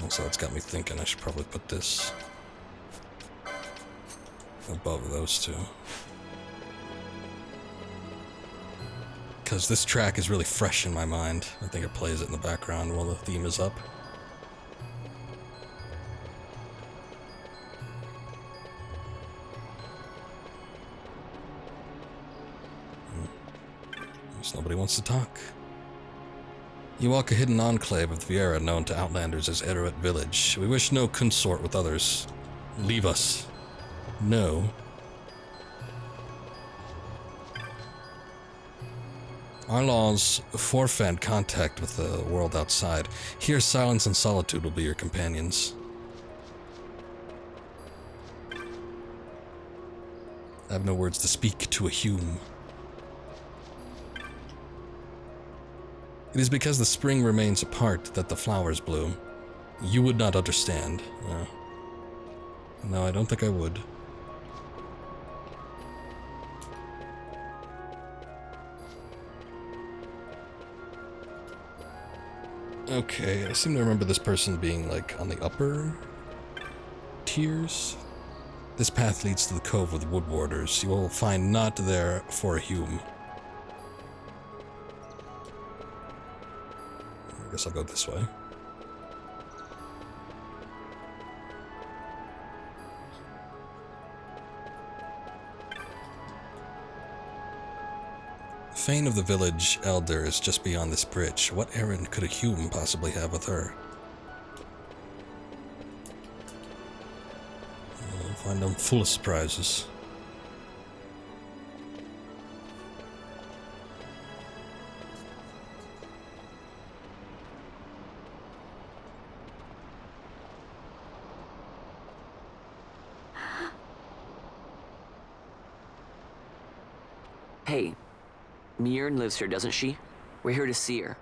A: Also, it's got me thinking I should probably put this above those two. Because this track is really fresh in my mind. I think it plays it in the background while the theme is up. Nobody wants to talk. You walk a hidden enclave of the Viera known to outlanders as Eruit Village. We wish no consort with others. Leave us. No. Our laws forfeit contact with the world outside. Here, silence and solitude will be your companions. I have no words to speak to a Hume. It is because the spring remains apart that the flowers bloom. You would not understand. No, I don't think I would. Okay, I seem to remember this person being, like, on the upper tiers. This path leads to the Cove of the Wood Warders. You will find naught there for a Hume. I guess I'll go this way. Fane of the village elder is just beyond this bridge. What errand could a Hume possibly have with her? I'll find them full of surprises.
E: Hey, Mjorn lives here, doesn't she? We're here to see her.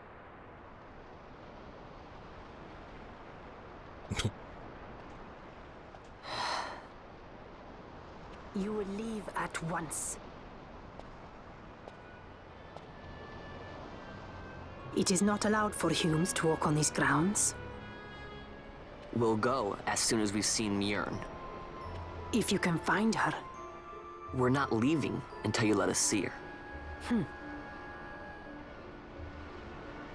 N: You will leave at once. It is not allowed for Humes to walk on these grounds.
E: We'll go as soon as we've seen Mjorn.
N: If you can find her.
E: We're not leaving until you let us see her.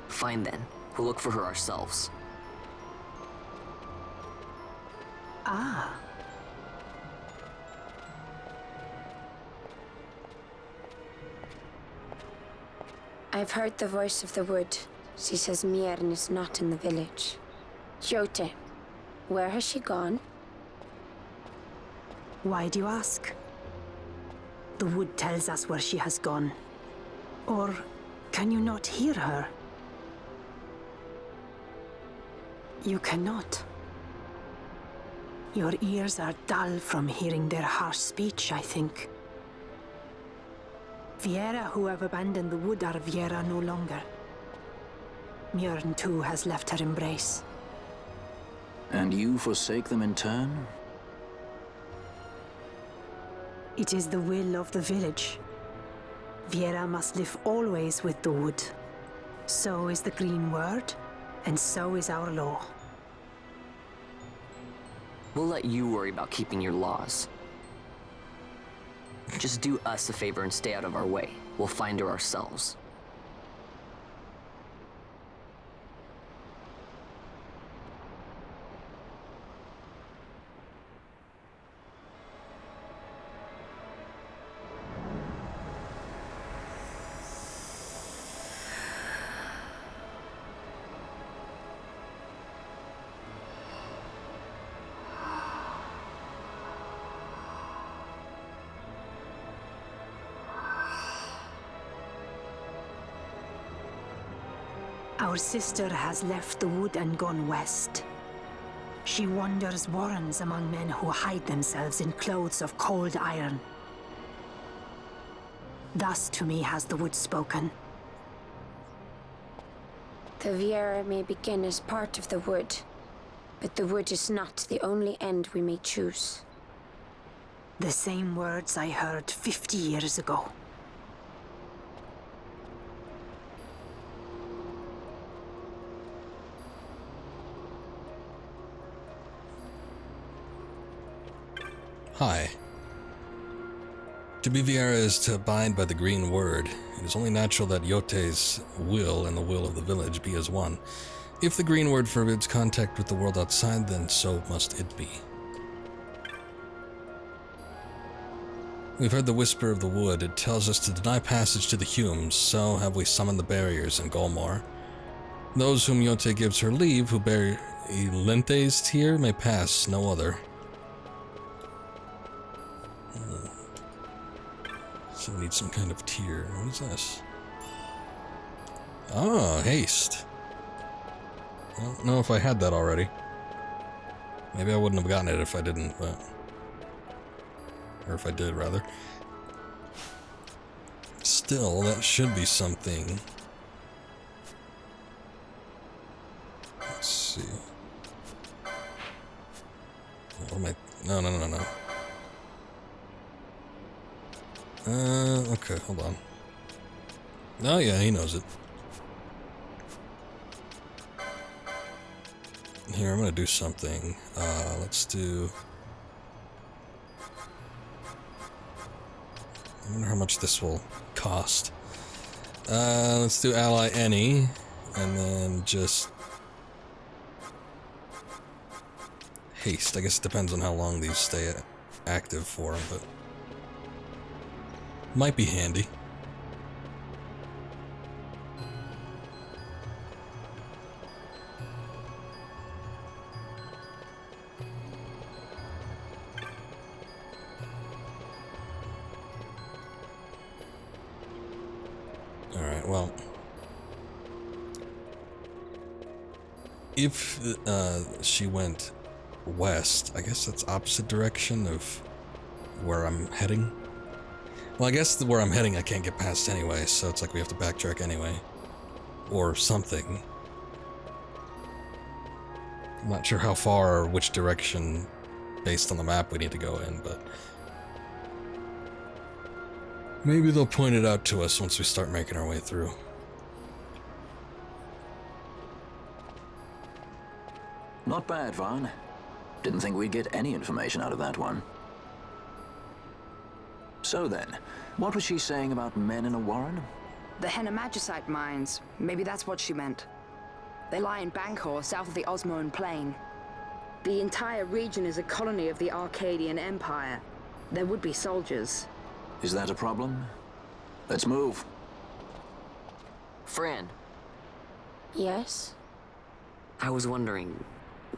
E: Fine then. We'll look for her ourselves.
N: Ah.
M: I've heard the voice of the wood. She says Mjorn is not in the village. Jote, where has she gone?
N: Why do you ask? The wood tells us where she has gone. Or can you not hear her? You cannot. Your ears are dull from hearing their harsh speech, I think. Viera who have abandoned the wood are Viera no longer. Mjörn too has left her embrace.
G: And you forsake them in turn?
N: It is the will of the village. Viera must live always with the wood. So is the green word, and so is our law.
E: We'll let you worry about keeping your laws. Just do us a favor and stay out of our way. We'll find her ourselves.
N: Our sister has left the wood and gone west. She wanders warrens among men who hide themselves in clothes of cold iron. Thus to me has the wood spoken.
M: The Viera may begin as part of the wood, but the wood is not the only end we may choose.
N: The same words I heard 50 years ago.
A: Hi. To be Viera is to abide by the green word. It is only natural that Yote's will and the will of the village be as one. If the green word forbids contact with the world outside, then so must it be. We've heard the whisper of the wood. It tells us to deny passage to the Humes, so have we summoned the barriers in Golmar. Those whom Yote gives her leave, who bear Elente's tear, may pass, no other. So we need some kind of tier. What is this? Oh, haste. I don't know if I had that already. Maybe I wouldn't have gotten it if I didn't, but... Or if I did, rather. Still, that should be something. Let's see. What am I... No. Okay, hold on. Oh yeah, he knows it. Here, I'm gonna do something. Let's do... I wonder how much this will cost. Let's do ally any, and then just... haste. I guess it depends on how long these stay active for, but... might be handy. Alright, well. If she went west, I guess that's opposite direction of where I'm heading. Well, I guess where I'm heading I can't get past anyway, so it's like we have to backtrack anyway. Or something. I'm not sure how far or which direction, based on the map, we need to go in, but... maybe they'll point it out to us once we start making our way through.
G: Not bad, Vaughn. Didn't think we'd get any information out of that one. So then, what was she saying about men in a warren?
D: The Henna-Magicite mines. Maybe that's what she meant. They lie in Bangkor, south of the Osmoan Plain. The entire region is a colony of the Arcadian Empire. There would be soldiers.
G: Is that a problem? Let's move.
E: Fran.
M: Yes?
E: I was wondering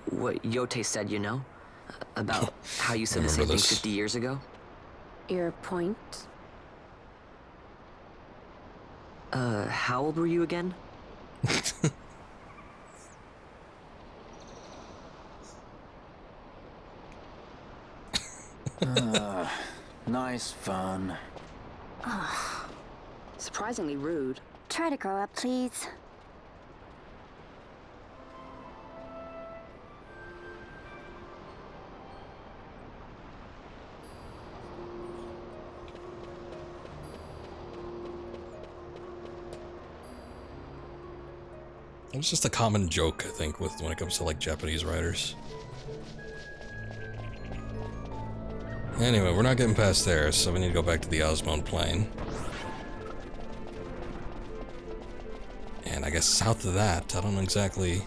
E: what Yote said, you know? About how you said the same thing 50 years ago?
M: Your point?
E: How old were you again?
G: Nice fun.
D: Surprisingly rude.
H: Try to grow up, please.
A: It's just a common joke, I think, when it comes to like Japanese writers. Anyway, we're not getting past there, so we need to go back to the Osmond Plain. And I guess south of that, I don't exactly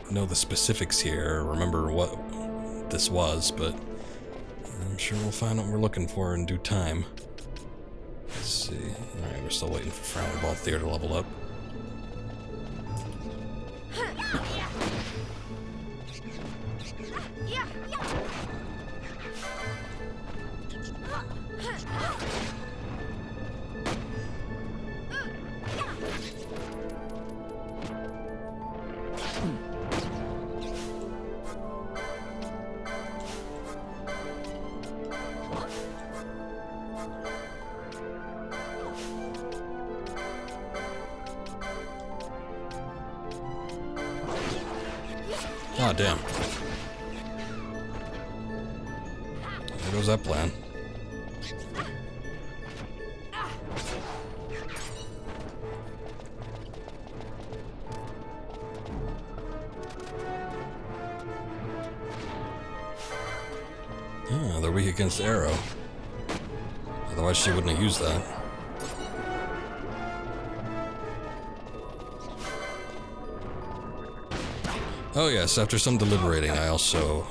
A: know the specifics here, or remember what this was, but I'm sure we'll find what we're looking for in due time. Let's see. Alright, we're still waiting for Frown Balthier to level up. Ah, damn. There goes that plan. Ah, they're weak against arrow. Otherwise she wouldn't have used that. Oh yes, after some deliberating, I also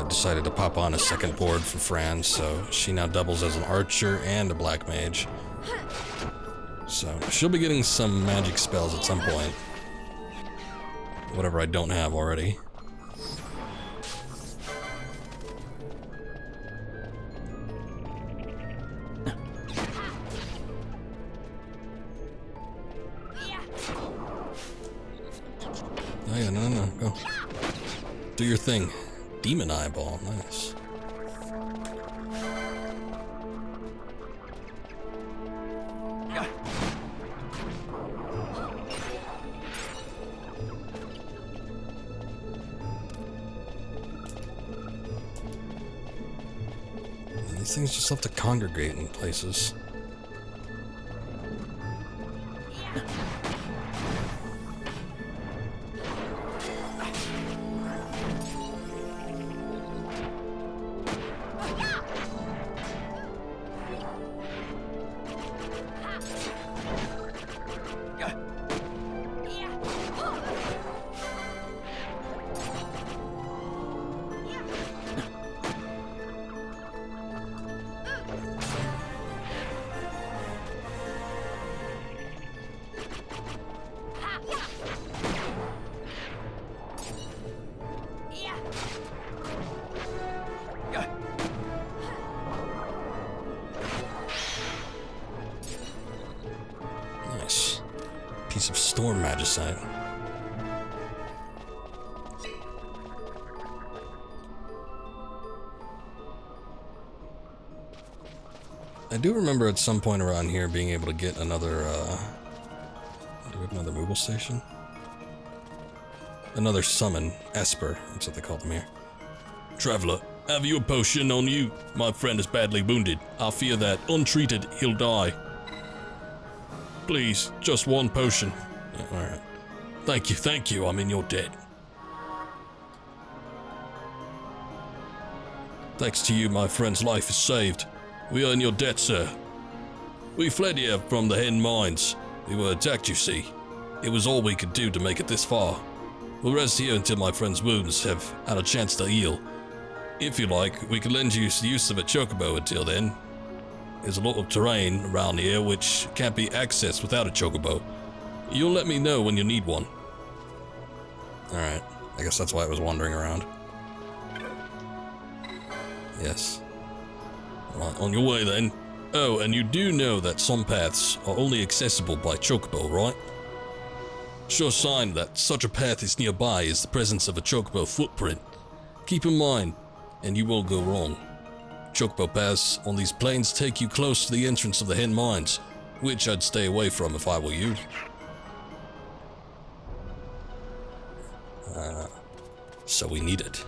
A: decided to pop on a second board for Fran, so she now doubles as an archer and a black mage. So she'll be getting some magic spells at some point. Whatever I don't have already. Oh yeah, no, go. Do your thing. Demon eyeball, nice. And these things just have to congregate in places. Nice. Piece of storm magicite. I do remember at some point around here being able to get another, do we have another Moogle station? Another summon, Esper, that's what they call them here. Traveler, have you a potion on you? My friend is badly wounded. I fear that, untreated, he'll die. Please, just one potion. Yeah, alright. Thank you, I'm in your debt. Thanks to you, my friend's life is saved. We are in your debt, sir. We fled here from the Hen Mines. We were attacked, you see. It was all we could do to make it this far. We'll rest here until my friend's wounds have had a chance to heal. If you like, we can lend you the use of a chocobo until then. There's a lot of terrain around here which can't be accessed without a chocobo. You'll let me know when you need one. Alright, I guess that's why I was wandering around. Yes. Right, on your way then. Oh, and you do know that some paths are only accessible by chocobo, right? Sure sign that such a path is nearby is the presence of a chocobo footprint. Keep in mind, and you won't go wrong. Chocobo Pass on these plains take you close to the entrance of the hidden mines, which I'd stay away from if I were you. So we need it.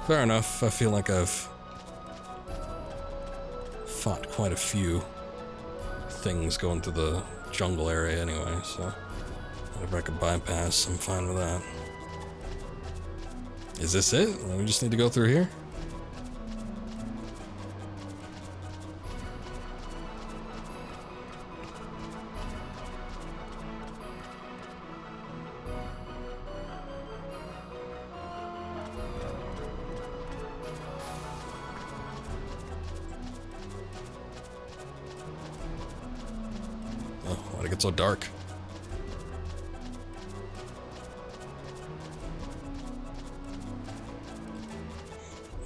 A: Fair enough. I feel like I've fought quite a few things going through the jungle area anyway, so whatever I could bypass, I'm fine with that. Is this it? We just need to go through here? Why'd it get so dark?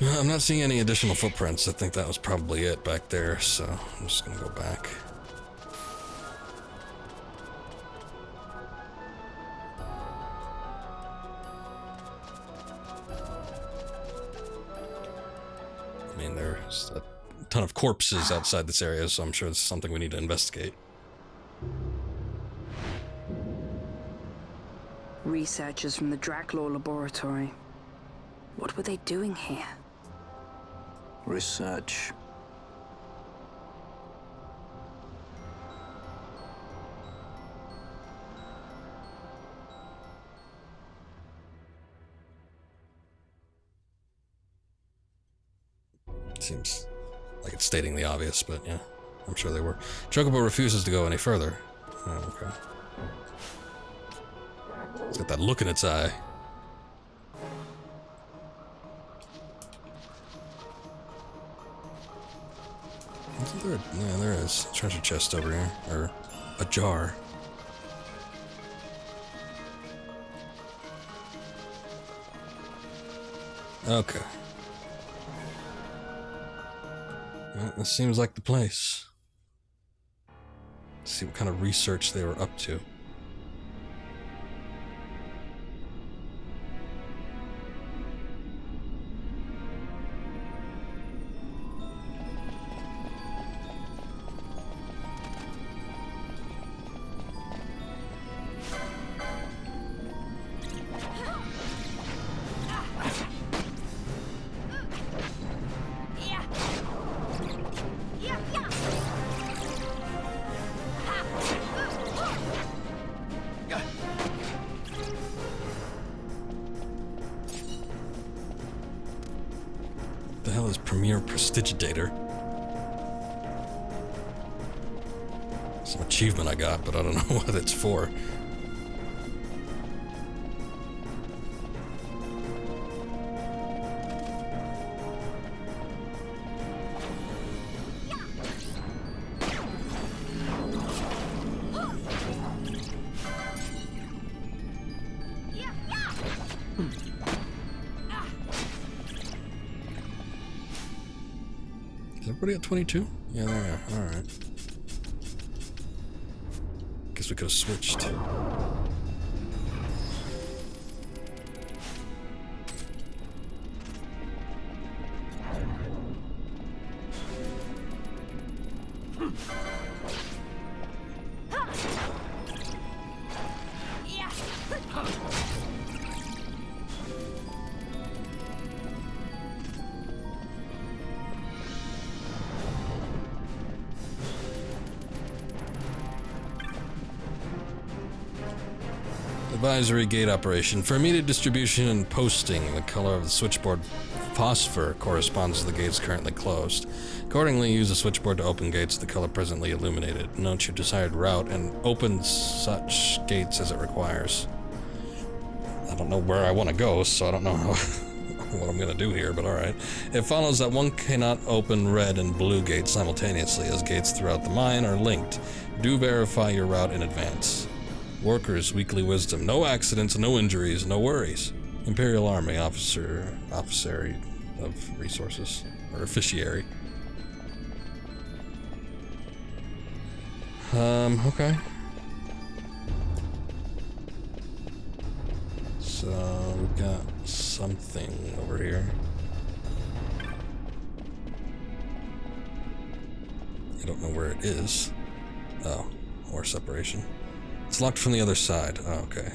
A: I'm not seeing any additional footprints. I think that was probably it back there, so I'm just gonna go back. I mean, there's a ton of corpses outside this area, so I'm sure it's something we need to investigate.
D: Researchers from the Draclaw laboratory. What were they doing here?
G: Research.
A: Seems like it's stating the obvious, but yeah, I'm sure they were. Chocobo refuses to go any further. Oh, okay. It's got that look in its eye. Isn't there? Yeah, there is. Treasure chest over here. Or a jar. Okay. Well, this seems like the place. Let's see what kind of research they were up to. The hell is Premier Prestidigitator? Some achievement I got, but I don't know what it's for. Everybody at 22? Yeah, they are. Alright. Guess we could have switched. Advisory gate operation. For immediate distribution and posting, the color of the switchboard phosphor corresponds to the gates currently closed. Accordingly, use the switchboard to open gates the color presently illuminated. Note your desired route and open such gates as it requires. I don't know where I want to go, so I don't know what I'm going to do here, but alright. It follows that one cannot open red and blue gates simultaneously, as gates throughout the mine are linked. Do verify your route in advance. Workers, weekly wisdom. No accidents, no injuries, no worries. Imperial Army officery of resources. Or officiary. Okay. So we've got something over here. I don't know where it is. Oh, or separation. It's locked from the other side. Oh, okay.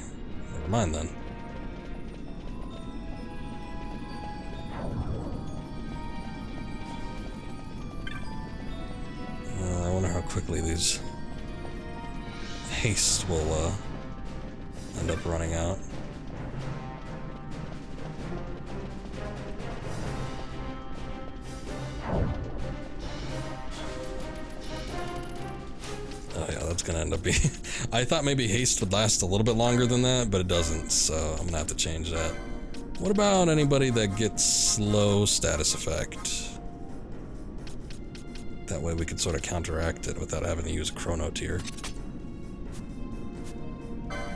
A: Never mind then. I wonder how quickly these hastes will end up running out. Oh yeah, that's gonna end up being... I thought maybe haste would last a little bit longer than that, but it doesn't, so I'm gonna have to change that. What about anybody that gets slow status effect? That way we can sort of counteract it without having to use a chrono tier.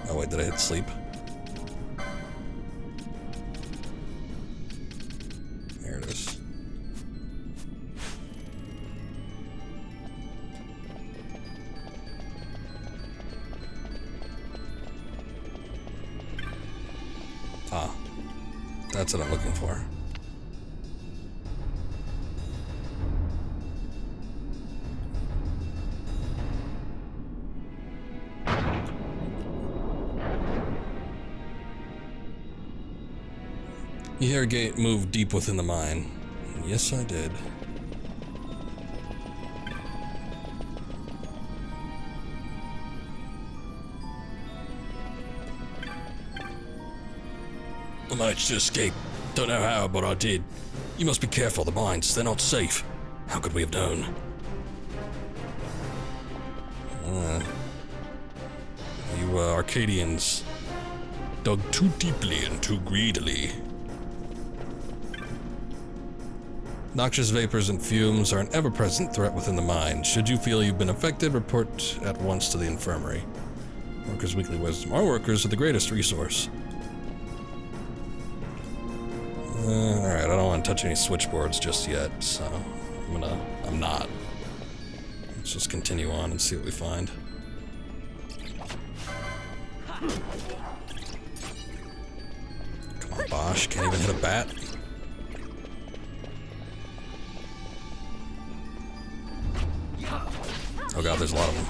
A: Oh wait, did I hit sleep? There it is. Ah, that's what I'm looking for. You hear a gate move deep within the mine. Yes, I did. I managed to escape. Don't know how, but I did. You must be careful, the mines, they're not safe. How could we have known? You Arcadians dug too deeply and too greedily. Noxious vapors and fumes are an ever-present threat within the mine. Should you feel you've been affected, report at once to the infirmary. Workers' Weekly Wisdom. Our workers are the greatest resource. Alright, I don't want to touch any switchboards just yet, so I'm not. Let's just continue on and see what we find. Come on, Bosch, can't even hit a bat. Oh god, there's a lot of them.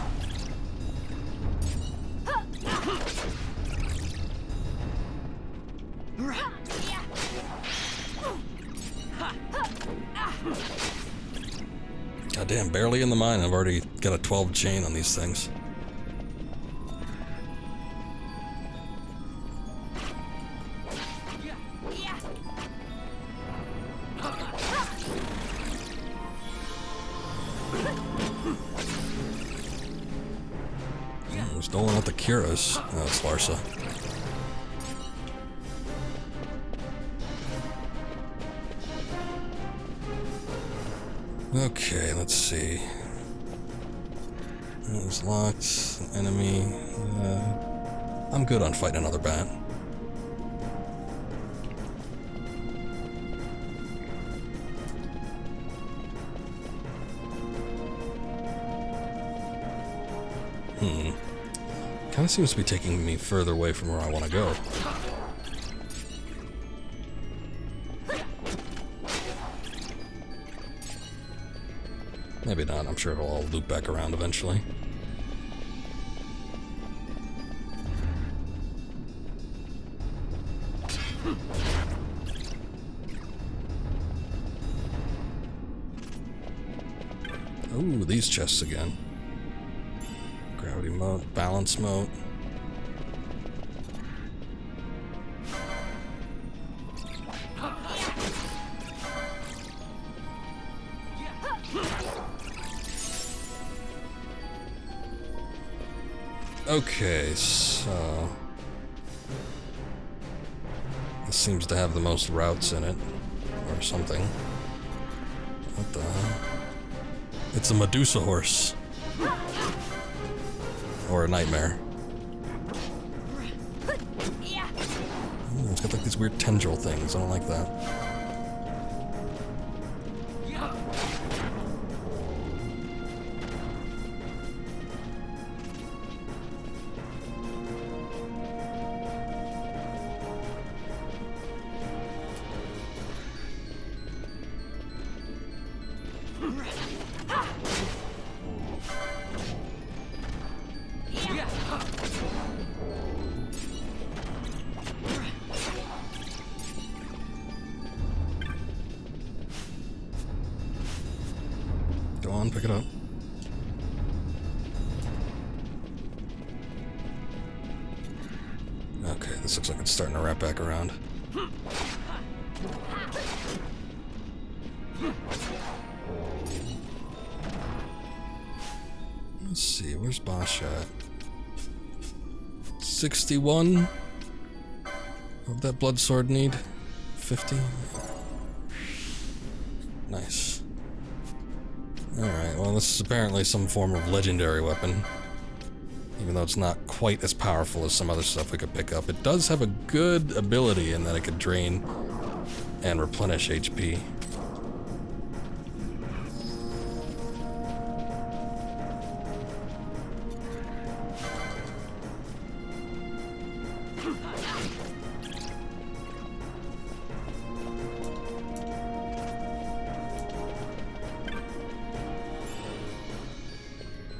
A: God damn, barely in the mine. I've already got a 12 chain on these things. There's no one with the curas. Oh, it's Larsa. Okay, let's see. That was locked. Enemy. I'm good on fighting another bat. Kind of seems to be taking me further away from where I want to go. Maybe not. I'm sure it'll all loop back around eventually. Ooh, these chests again. Gravity mote, balance mote. Okay, so this seems to have the most routes in it, or something. What the hell? It's a Medusa horse. Or a nightmare. Ooh, it's got like these weird tendril things. I don't like that. Go on, pick it up. Okay, this looks like it's starting to wrap back around. Let's see, where's Bosch at? 61? What'd that blood sword need? 50? Nice. Alright, well this is apparently some form of legendary weapon. Even though it's not quite as powerful as some other stuff we could pick up. It does have a good ability in that it could drain and replenish HP.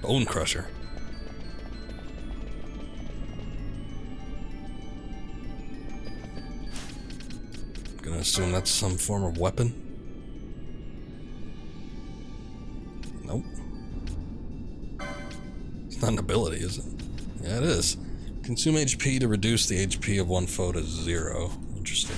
A: Bone Crusher. Gonna assume that's some form of weapon. Nope. It's not an ability, is it? Yeah, it is. Consume HP to reduce the HP of one foe to 0. Interesting.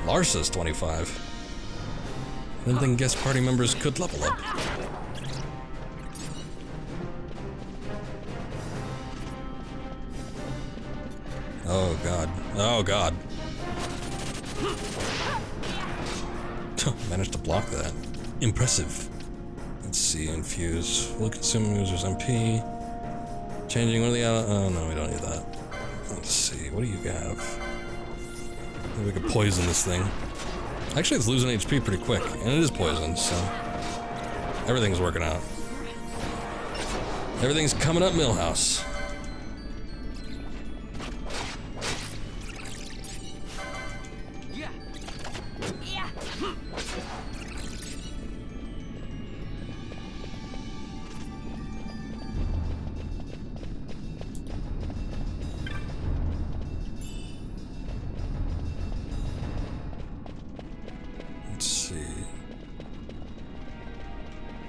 A: Larsa's 25. I didn't think guest party members could level up. Oh god. Oh god. Managed to block that. Impressive. Let's see, infuse. Will consume user's MP. Changing one of the oh no, we don't need that. Let's see, what do you have? Maybe we could poison this thing. Actually, it's losing HP pretty quick, and it is poisoned, so everything's working out. Everything's coming up Millhouse.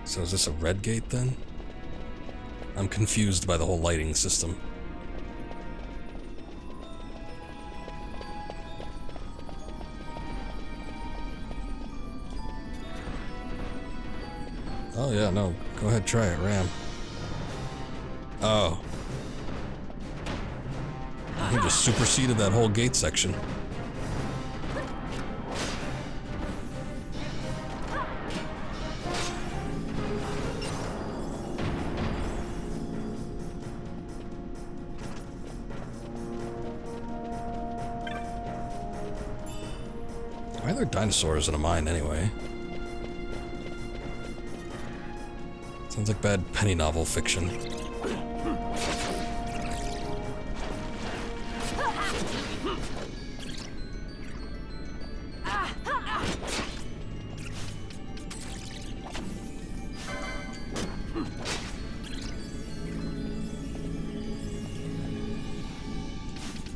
A: So is this a red gate then? I'm confused by the whole lighting system. Oh yeah, no. Go ahead, try it, ram. Oh. He just superseded that whole gate section. Why are there dinosaurs in a mine anyway? Sounds like bad penny novel fiction.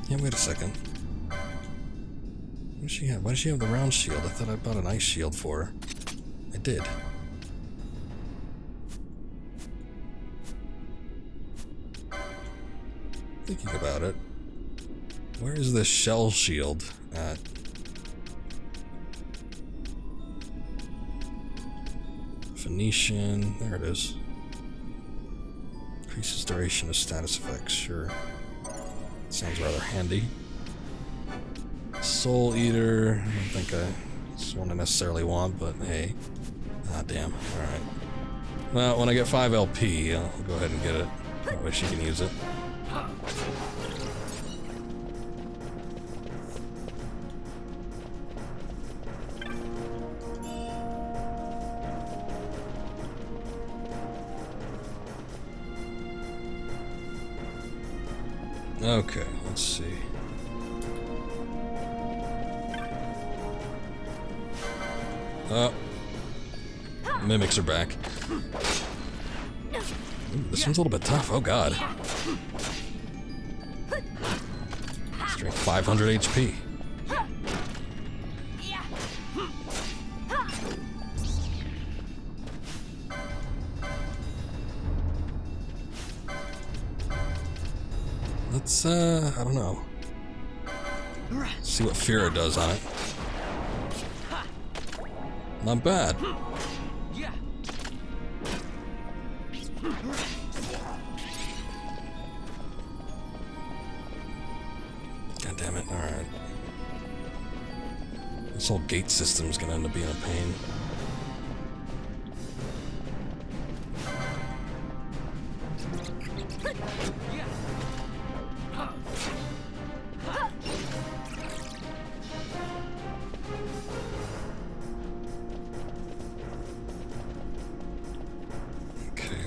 A: Yeah, wait a second. What does she have? Why does she have the round shield? I thought I bought an ice shield for her. I did. Thinking about it, where is this shell shield at? Phoenician, there it is. Increases duration of status effects, sure. Sounds rather handy. Soul Eater, I don't think it's one I necessarily want, but hey. Ah, damn, alright. Well, when I get 5 LP, I'll go ahead and get it. That way she can use it. Okay, let's see. Mimics are back. Ooh, this one's a little bit tough. Oh god. Strength 500 HP. Let's, I don't know. See what Fira does on it. Not bad. God damn it, alright. This whole gate system's gonna end up being a pain.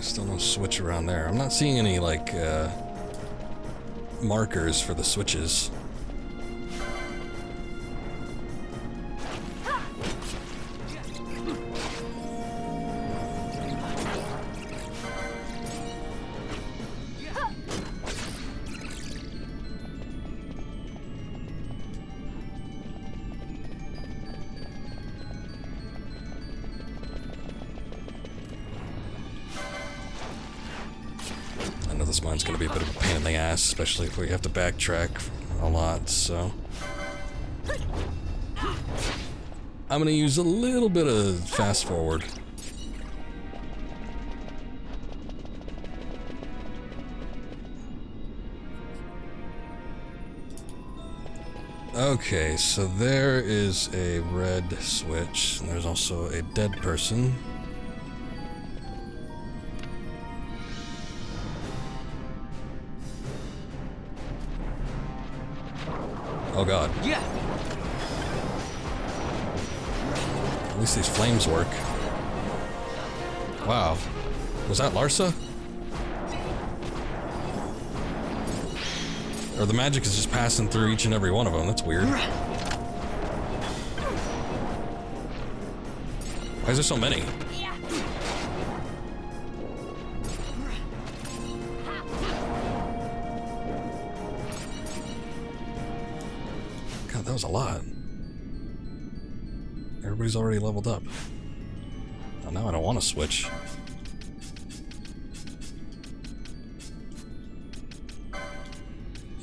A: Still no switch around there. I'm not seeing any, like, markers for the switches. This mine's gonna be a bit of a pain in the ass, especially if we have to backtrack a lot, so... I'm gonna use a little bit of fast forward. Okay, so there is a red switch, and there's also a dead person. Oh god. Yeah. At least these flames work. Wow. Was that Larsa? Or the magic is just passing through each and every one of them. That's weird. Why is there so many? That was a lot. Everybody's already leveled up. Oh, now I don't want to switch.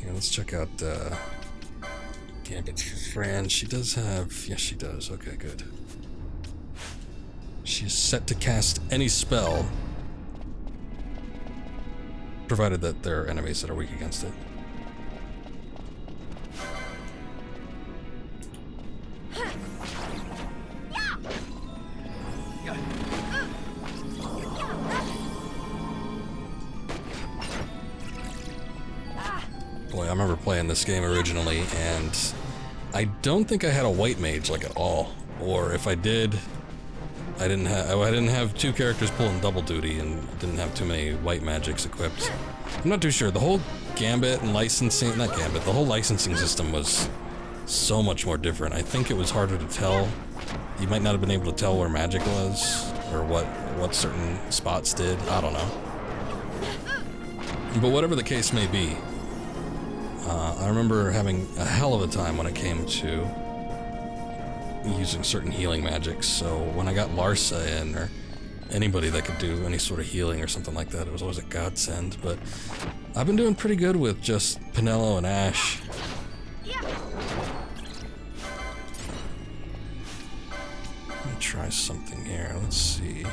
A: Here, let's check out Gambit's friend. She does have... Yes, she does. Okay, good. She's set to cast any spell, provided that there are enemies that are weak against it. Boy, I remember playing this game originally, and I don't think I had a white mage like at all. Or if I did, I didn't have two characters pulling double duty and didn't have too many white magics equipped. I'm not too sure. The whole Gambit and licensing, not Gambit, the whole licensing system was so much more different. I think it was harder to tell. You might not have been able to tell where magic was, or what certain spots did. I don't know. But whatever the case may be, I remember having a hell of a time when it came to using certain healing magics. So when I got Larsa in, or anybody that could do any sort of healing or something like that, it was always a godsend. But I've been doing pretty good with just Pinello and Ash. Let me try something here. Let's see.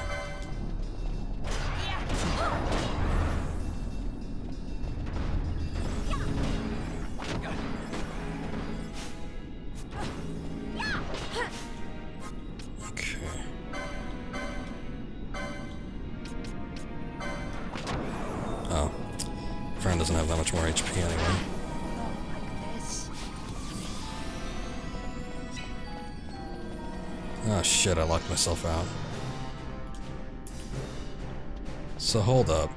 A: Doesn't have that much more HP anyway. Oh shit, I locked myself out. So hold up.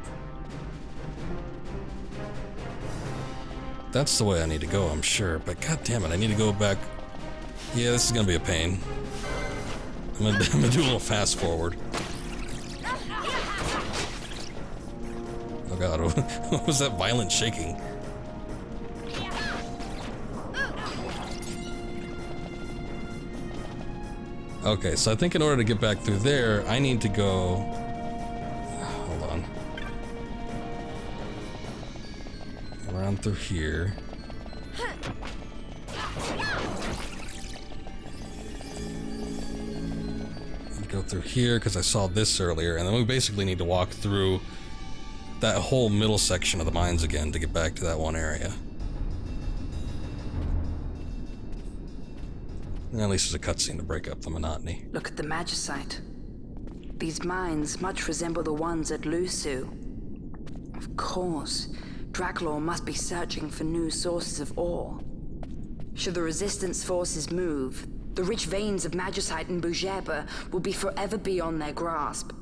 A: That's the way I need to go, I'm sure. But god damn it, I need to go back. Yeah, this is gonna be a pain. I'm gonna do a little fast forward. Oh god, what was that violent shaking? Okay, so I think in order to get back through there, I need to go... Hold on. Around through here. Go through here, because I saw this earlier, and then we basically need to walk through that whole middle section of the mines again to get back to that one area. And at least there's a cutscene to break up the monotony.
D: Look at the Magicite. These mines much resemble the ones at Lusu. Of course, Draklor must be searching for new sources of ore. Should the Resistance forces move, the rich veins of Magicite and Bujeba will be forever beyond their grasp.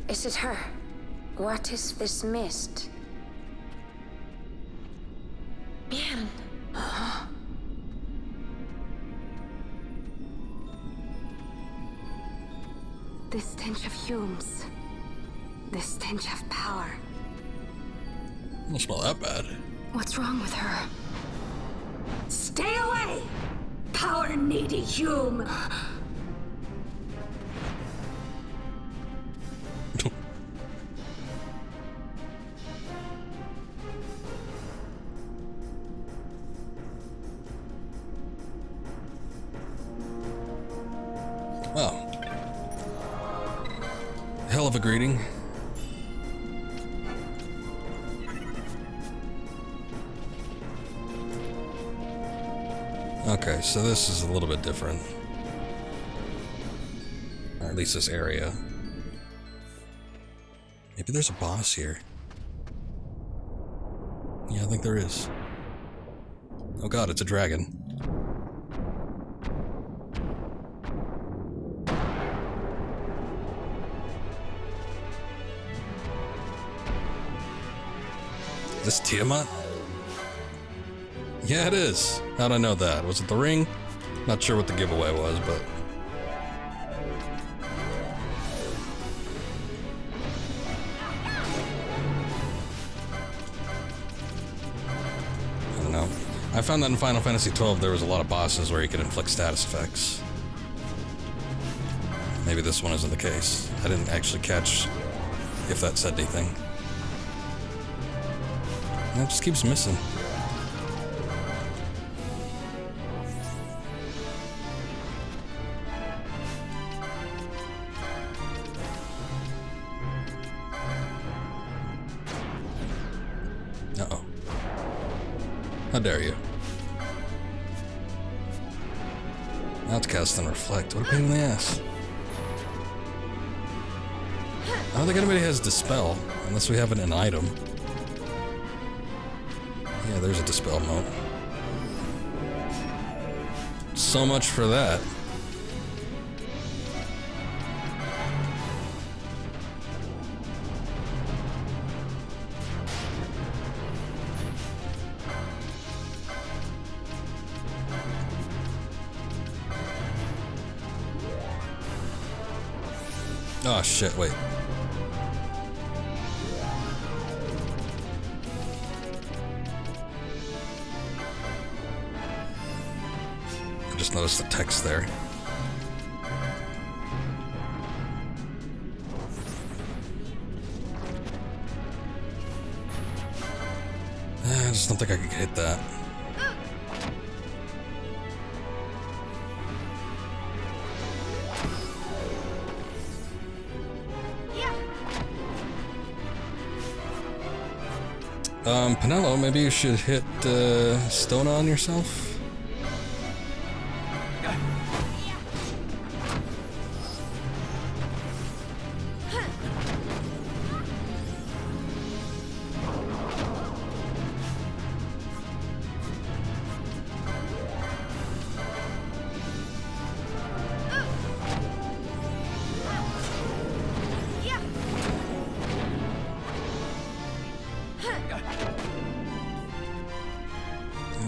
M: Is it her? What is this mist? Man.
C: The stench of fumes. The stench of power.
A: Don't smell that bad.
C: What's wrong with her?
N: Stay away! Power-needy Hume!
A: Well, hell of a greeting. Okay, so this is a little bit different. Or at least this area. Maybe there's a boss here. Yeah, I think there is. Oh god, it's a dragon. Is this Tiamat? Yeah, it is. How'd I know that? Was it the ring? Not sure what the giveaway was, but... I don't know. I found that in Final Fantasy XII there was a lot of bosses where you could inflict status effects. Maybe this one isn't the case. I didn't actually catch if that said anything. And it just keeps missing. Uh-oh. How dare you? Now it's cast and reflect. What a pain in the ass. I don't think anybody has Dispel, unless we have it in an item. Yeah, there's a Dispel mote. So much for that. Oh shit, wait. I just noticed the text there. I just don't think I could hit that. Penelo, maybe you should hit stone on yourself?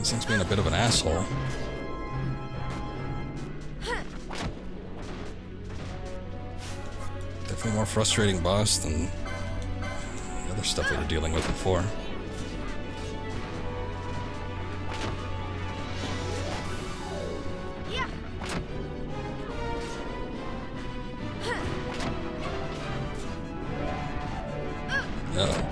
A: This thing's being a bit of an asshole. Definitely more frustrating boss than the other stuff we were dealing with before. Uh-oh.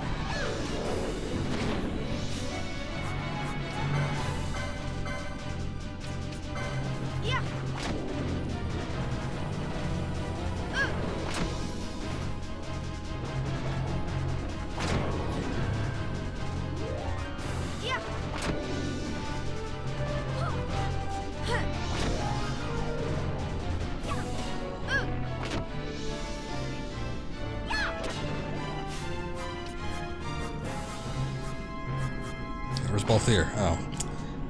A: Where's Balthier? Oh.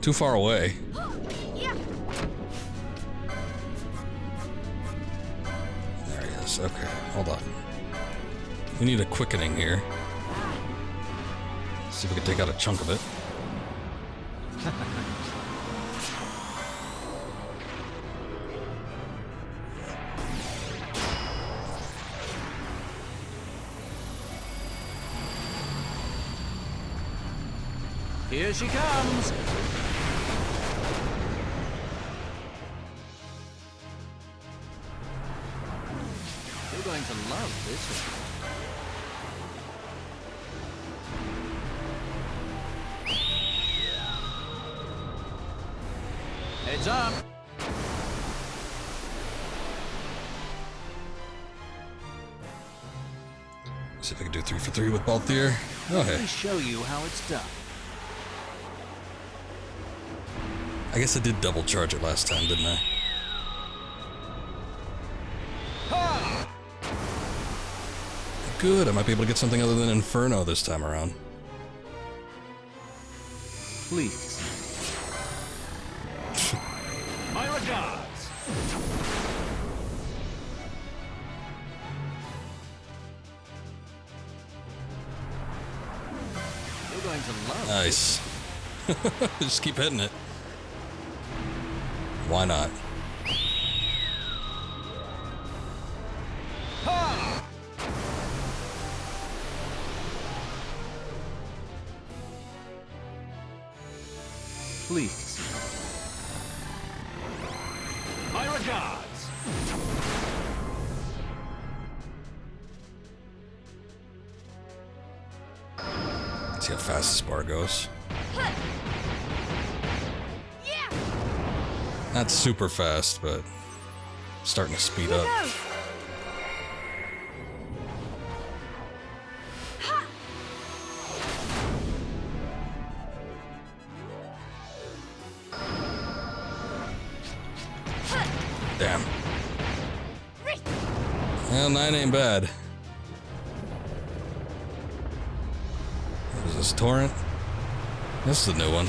A: Too far away. There he is. Okay, hold on. We need a quickening here. See if we can take out a chunk of it.
G: Here she comes! You're going to love this one. Heads up!
A: See if I can do 3 for 3 with Balthier. Oh,
G: Let
A: hey.
G: me show you how it's done.
A: I guess I did double charge it last time, didn't I? Good, I might be able to get something other than Inferno this time around.
G: Please. My regards. You're going to love
A: Nice. Just keep hitting it. Why not?
G: Please. My regards.
A: Let's see how fast this bar goes. Not super fast, but starting to speed up. Damn. Well, 9 ain't bad. What is this, Torrent? This is a new one.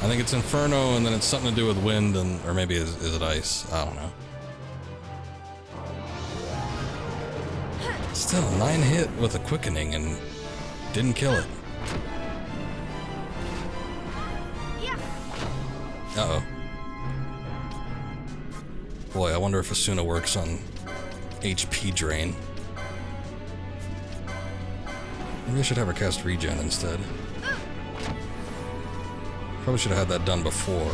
A: I think it's Inferno, and then it's something to do with wind, and or maybe is it ice? I don't know. Still, 9 hit with a quickening and didn't kill it. Uh-oh. Boy, I wonder if Asuna works on HP drain. Maybe I should have her cast regen instead. Probably should have had that done before.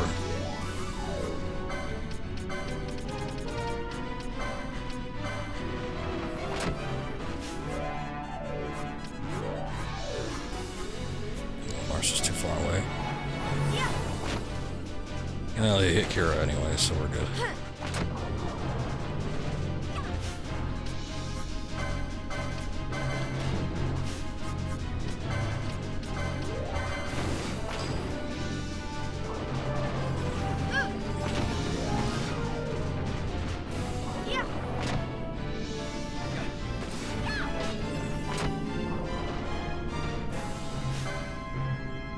A: Marshall's too far away. Well, he hit Kira anyway, so we're good.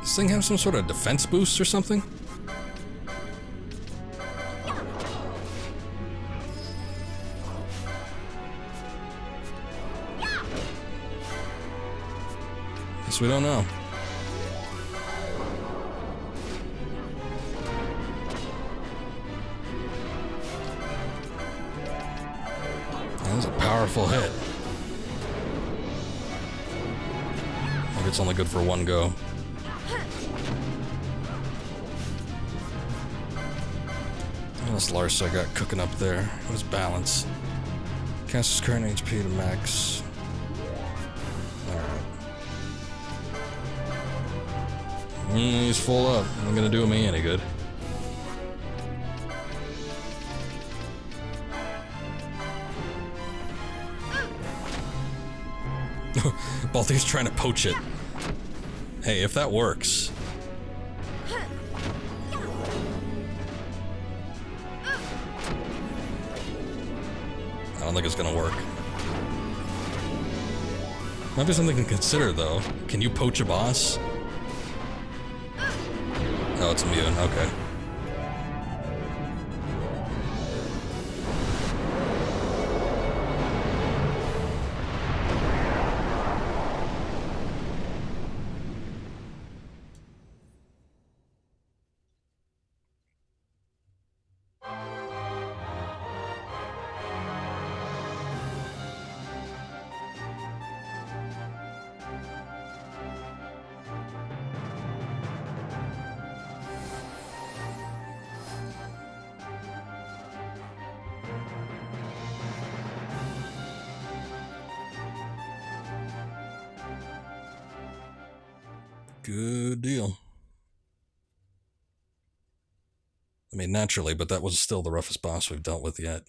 A: Does this thing have some sort of defense boost or something? Guess we don't know. was a powerful hit. Maybe it's only good for one go. What's Larsa got cooking up there? What's balance? Cast his current HP to max. Alright. He's full up. Not gonna do me any good. Balthi's trying to poach it. Hey, if that works. I don't think it's gonna work. Might be something to consider, though. Can you poach a boss? Oh, it's immune. Okay. Good deal. I mean, naturally, but that was still the roughest boss we've dealt with yet.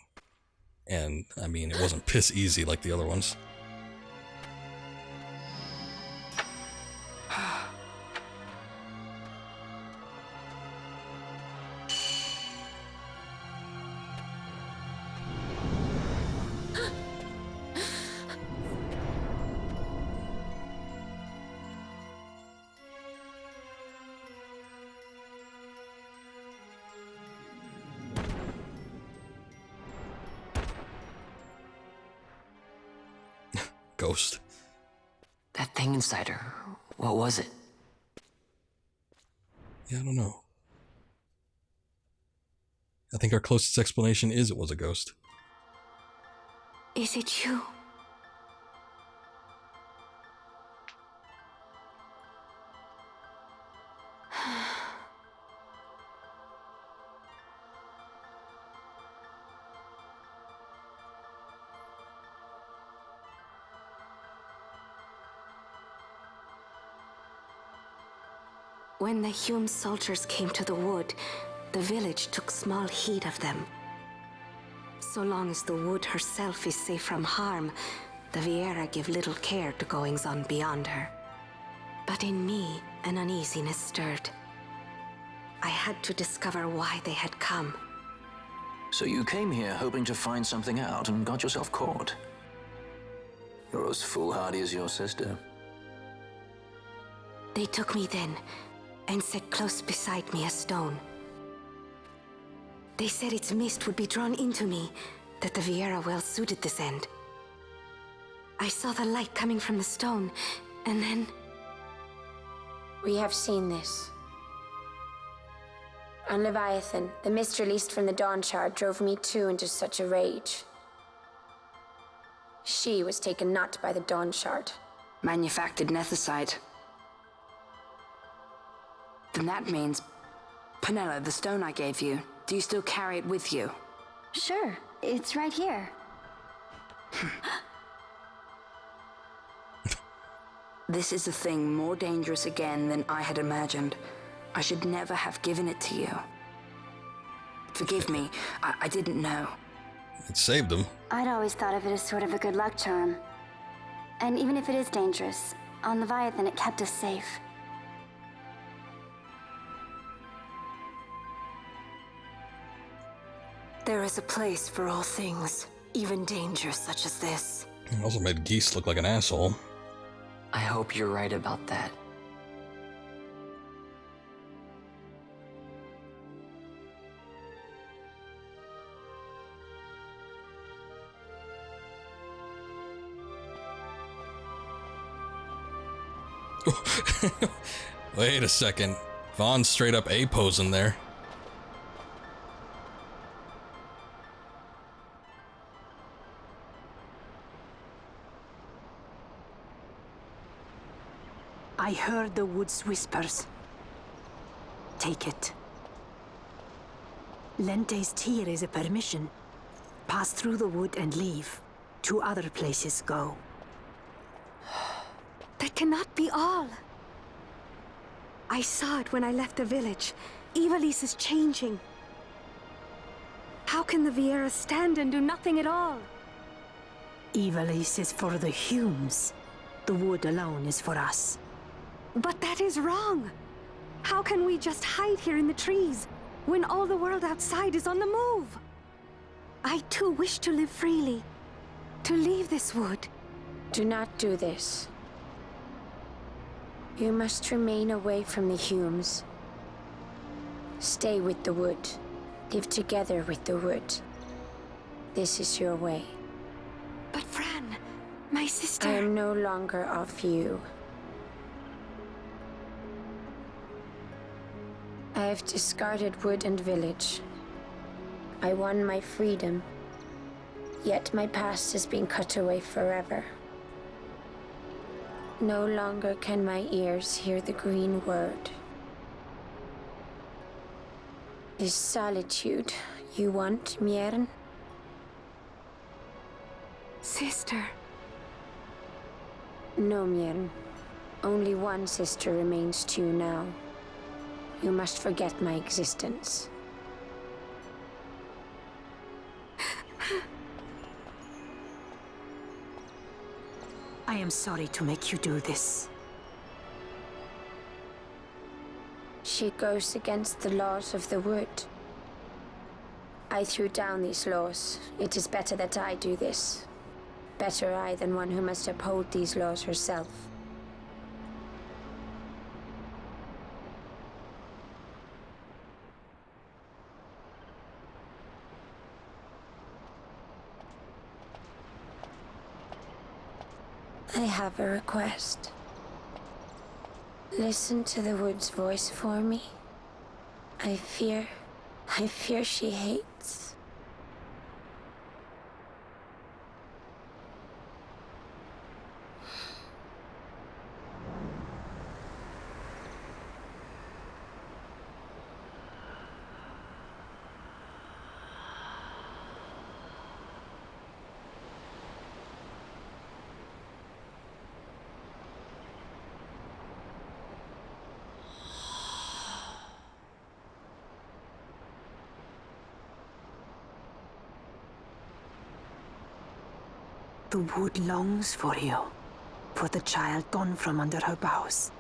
A: And, I mean, it wasn't piss easy like the other ones. Ghost.
E: That thing inside her, what was it?
A: Yeah, I don't know. I think our closest explanation is it was a ghost.
H: Is it you?
D: When the Hume soldiers came to the wood, the village took small heed of them. So long as the wood herself is safe from harm, the Viera give little care to goings-on beyond her. But in me, an uneasiness stirred. I had to discover why they had come.
G: So you came here hoping to find something out and got yourself caught. You're as foolhardy as your sister.
D: They took me then, and set close beside me a stone. They said its mist would be drawn into me, that the Viera well suited this end. I saw the light coming from the stone, and then...
M: We have seen this. On Leviathan, the mist released from the Dawn Shard drove me too into such a rage. She was taken not by the Dawn Shard.
D: Manufactured nethicite. Then that means... Penella, the stone I gave you, do you still carry it with you?
H: Sure, it's right here.
D: This is a thing more dangerous again than I had imagined. I should never have given it to you. Forgive me, I didn't know.
A: It saved him.
H: I'd always thought of it as sort of a good luck charm. And even if it is dangerous, on Leviathan it kept us safe.
N: There is a place for all things, even dangers such as this.
A: It also made Geese look like an asshole.
E: I hope you're right about that.
A: Wait a second. Vaughn's straight up A-posing there.
N: I heard the wood's whispers. Take it. Lente's tear is a permission. Pass through the wood and leave. To other places go.
O: That cannot be all. I saw it when I left the village. Ivalice is changing. How can the Viera stand and do nothing at all?
N: Ivalice is for the Humes. The wood alone is for us.
O: But that is wrong. How can we just hide here in the trees when all the world outside is on the move? I too wish to live freely, to leave this wood.
M: Do not do this. You must remain away from the Humes. Stay with the wood. Live together with the wood. This is your way.
O: But Fran, my sister...
M: I am no longer of you. I have discarded wood and village. I won my freedom, yet my past has been cut away forever. No longer can my ears hear the green word. Is solitude you want, Miern?
O: Sister.
M: No, Miern. Only one sister remains to you now. You must forget my existence.
N: I am sorry to make you do this.
M: She goes against the laws of the wood. I threw down these laws. It is better that I do this. Better I than one who must uphold these laws herself. I have a request. Listen to the wood's voice for me. I fear she hates.
N: The wood longs for you, for the child gone from under her boughs.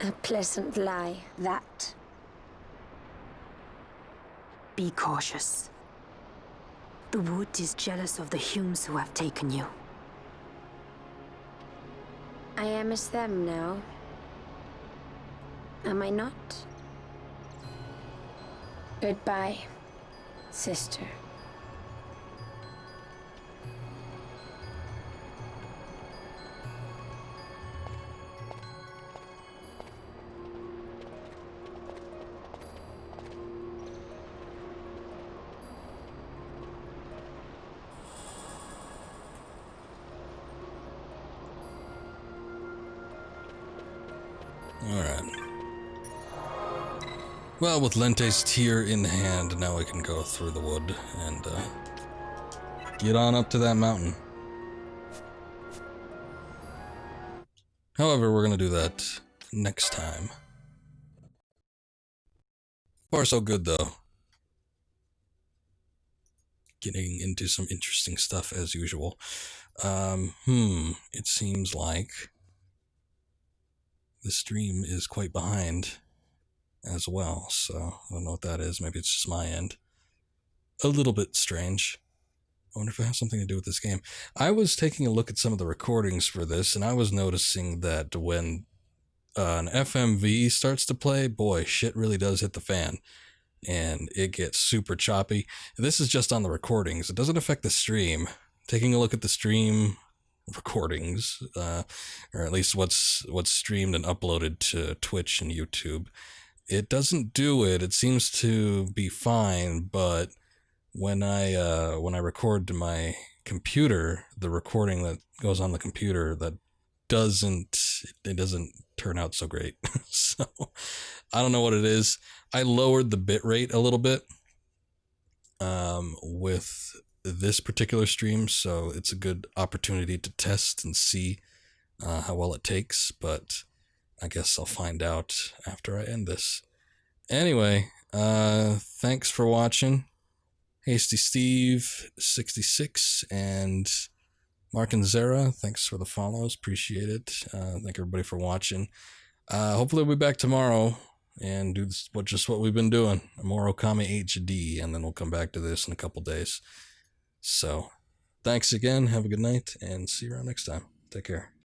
M: A pleasant lie, that.
N: Be cautious. The wood is jealous of the Humes who have taken you.
M: I am as them now. Am I not? Goodbye, sister.
A: Alright. Well, with Lente's tear in hand, now we can go through the wood and get on up to that mountain. However, we're going to do that next time. Far so good, though. Getting into some interesting stuff as usual. It seems like the stream is quite behind as well, so I don't know what that is. Maybe it's just my end. A little bit strange. I wonder if it has something to do with this game. I was taking a look at some of the recordings for this, and I was noticing that when an FMV starts to play, boy, shit really does hit the fan. And it gets super choppy. This is just on the recordings. It doesn't affect the stream. Taking a look at the stream recordings, or at least what's streamed and uploaded to Twitch and YouTube, it doesn't do it. It seems to be fine, but when I record to my computer, the recording that goes on the computer that doesn't turn out so great. So I don't know what it is. I lowered the bit rate a little bit with this particular stream, so it's a good opportunity to test and see how well it takes, but I guess I'll find out after I end this. Anyway, thanks for watching. Hasty Steve 66 and Mark and Zara, thanks for the follows, appreciate it. Thank everybody for watching. Hopefully we'll be back tomorrow and do this, what we've been doing, more Okami HD, and then we'll come back to this in a couple days. So, thanks again, have a good night, and see you around next time. Take care.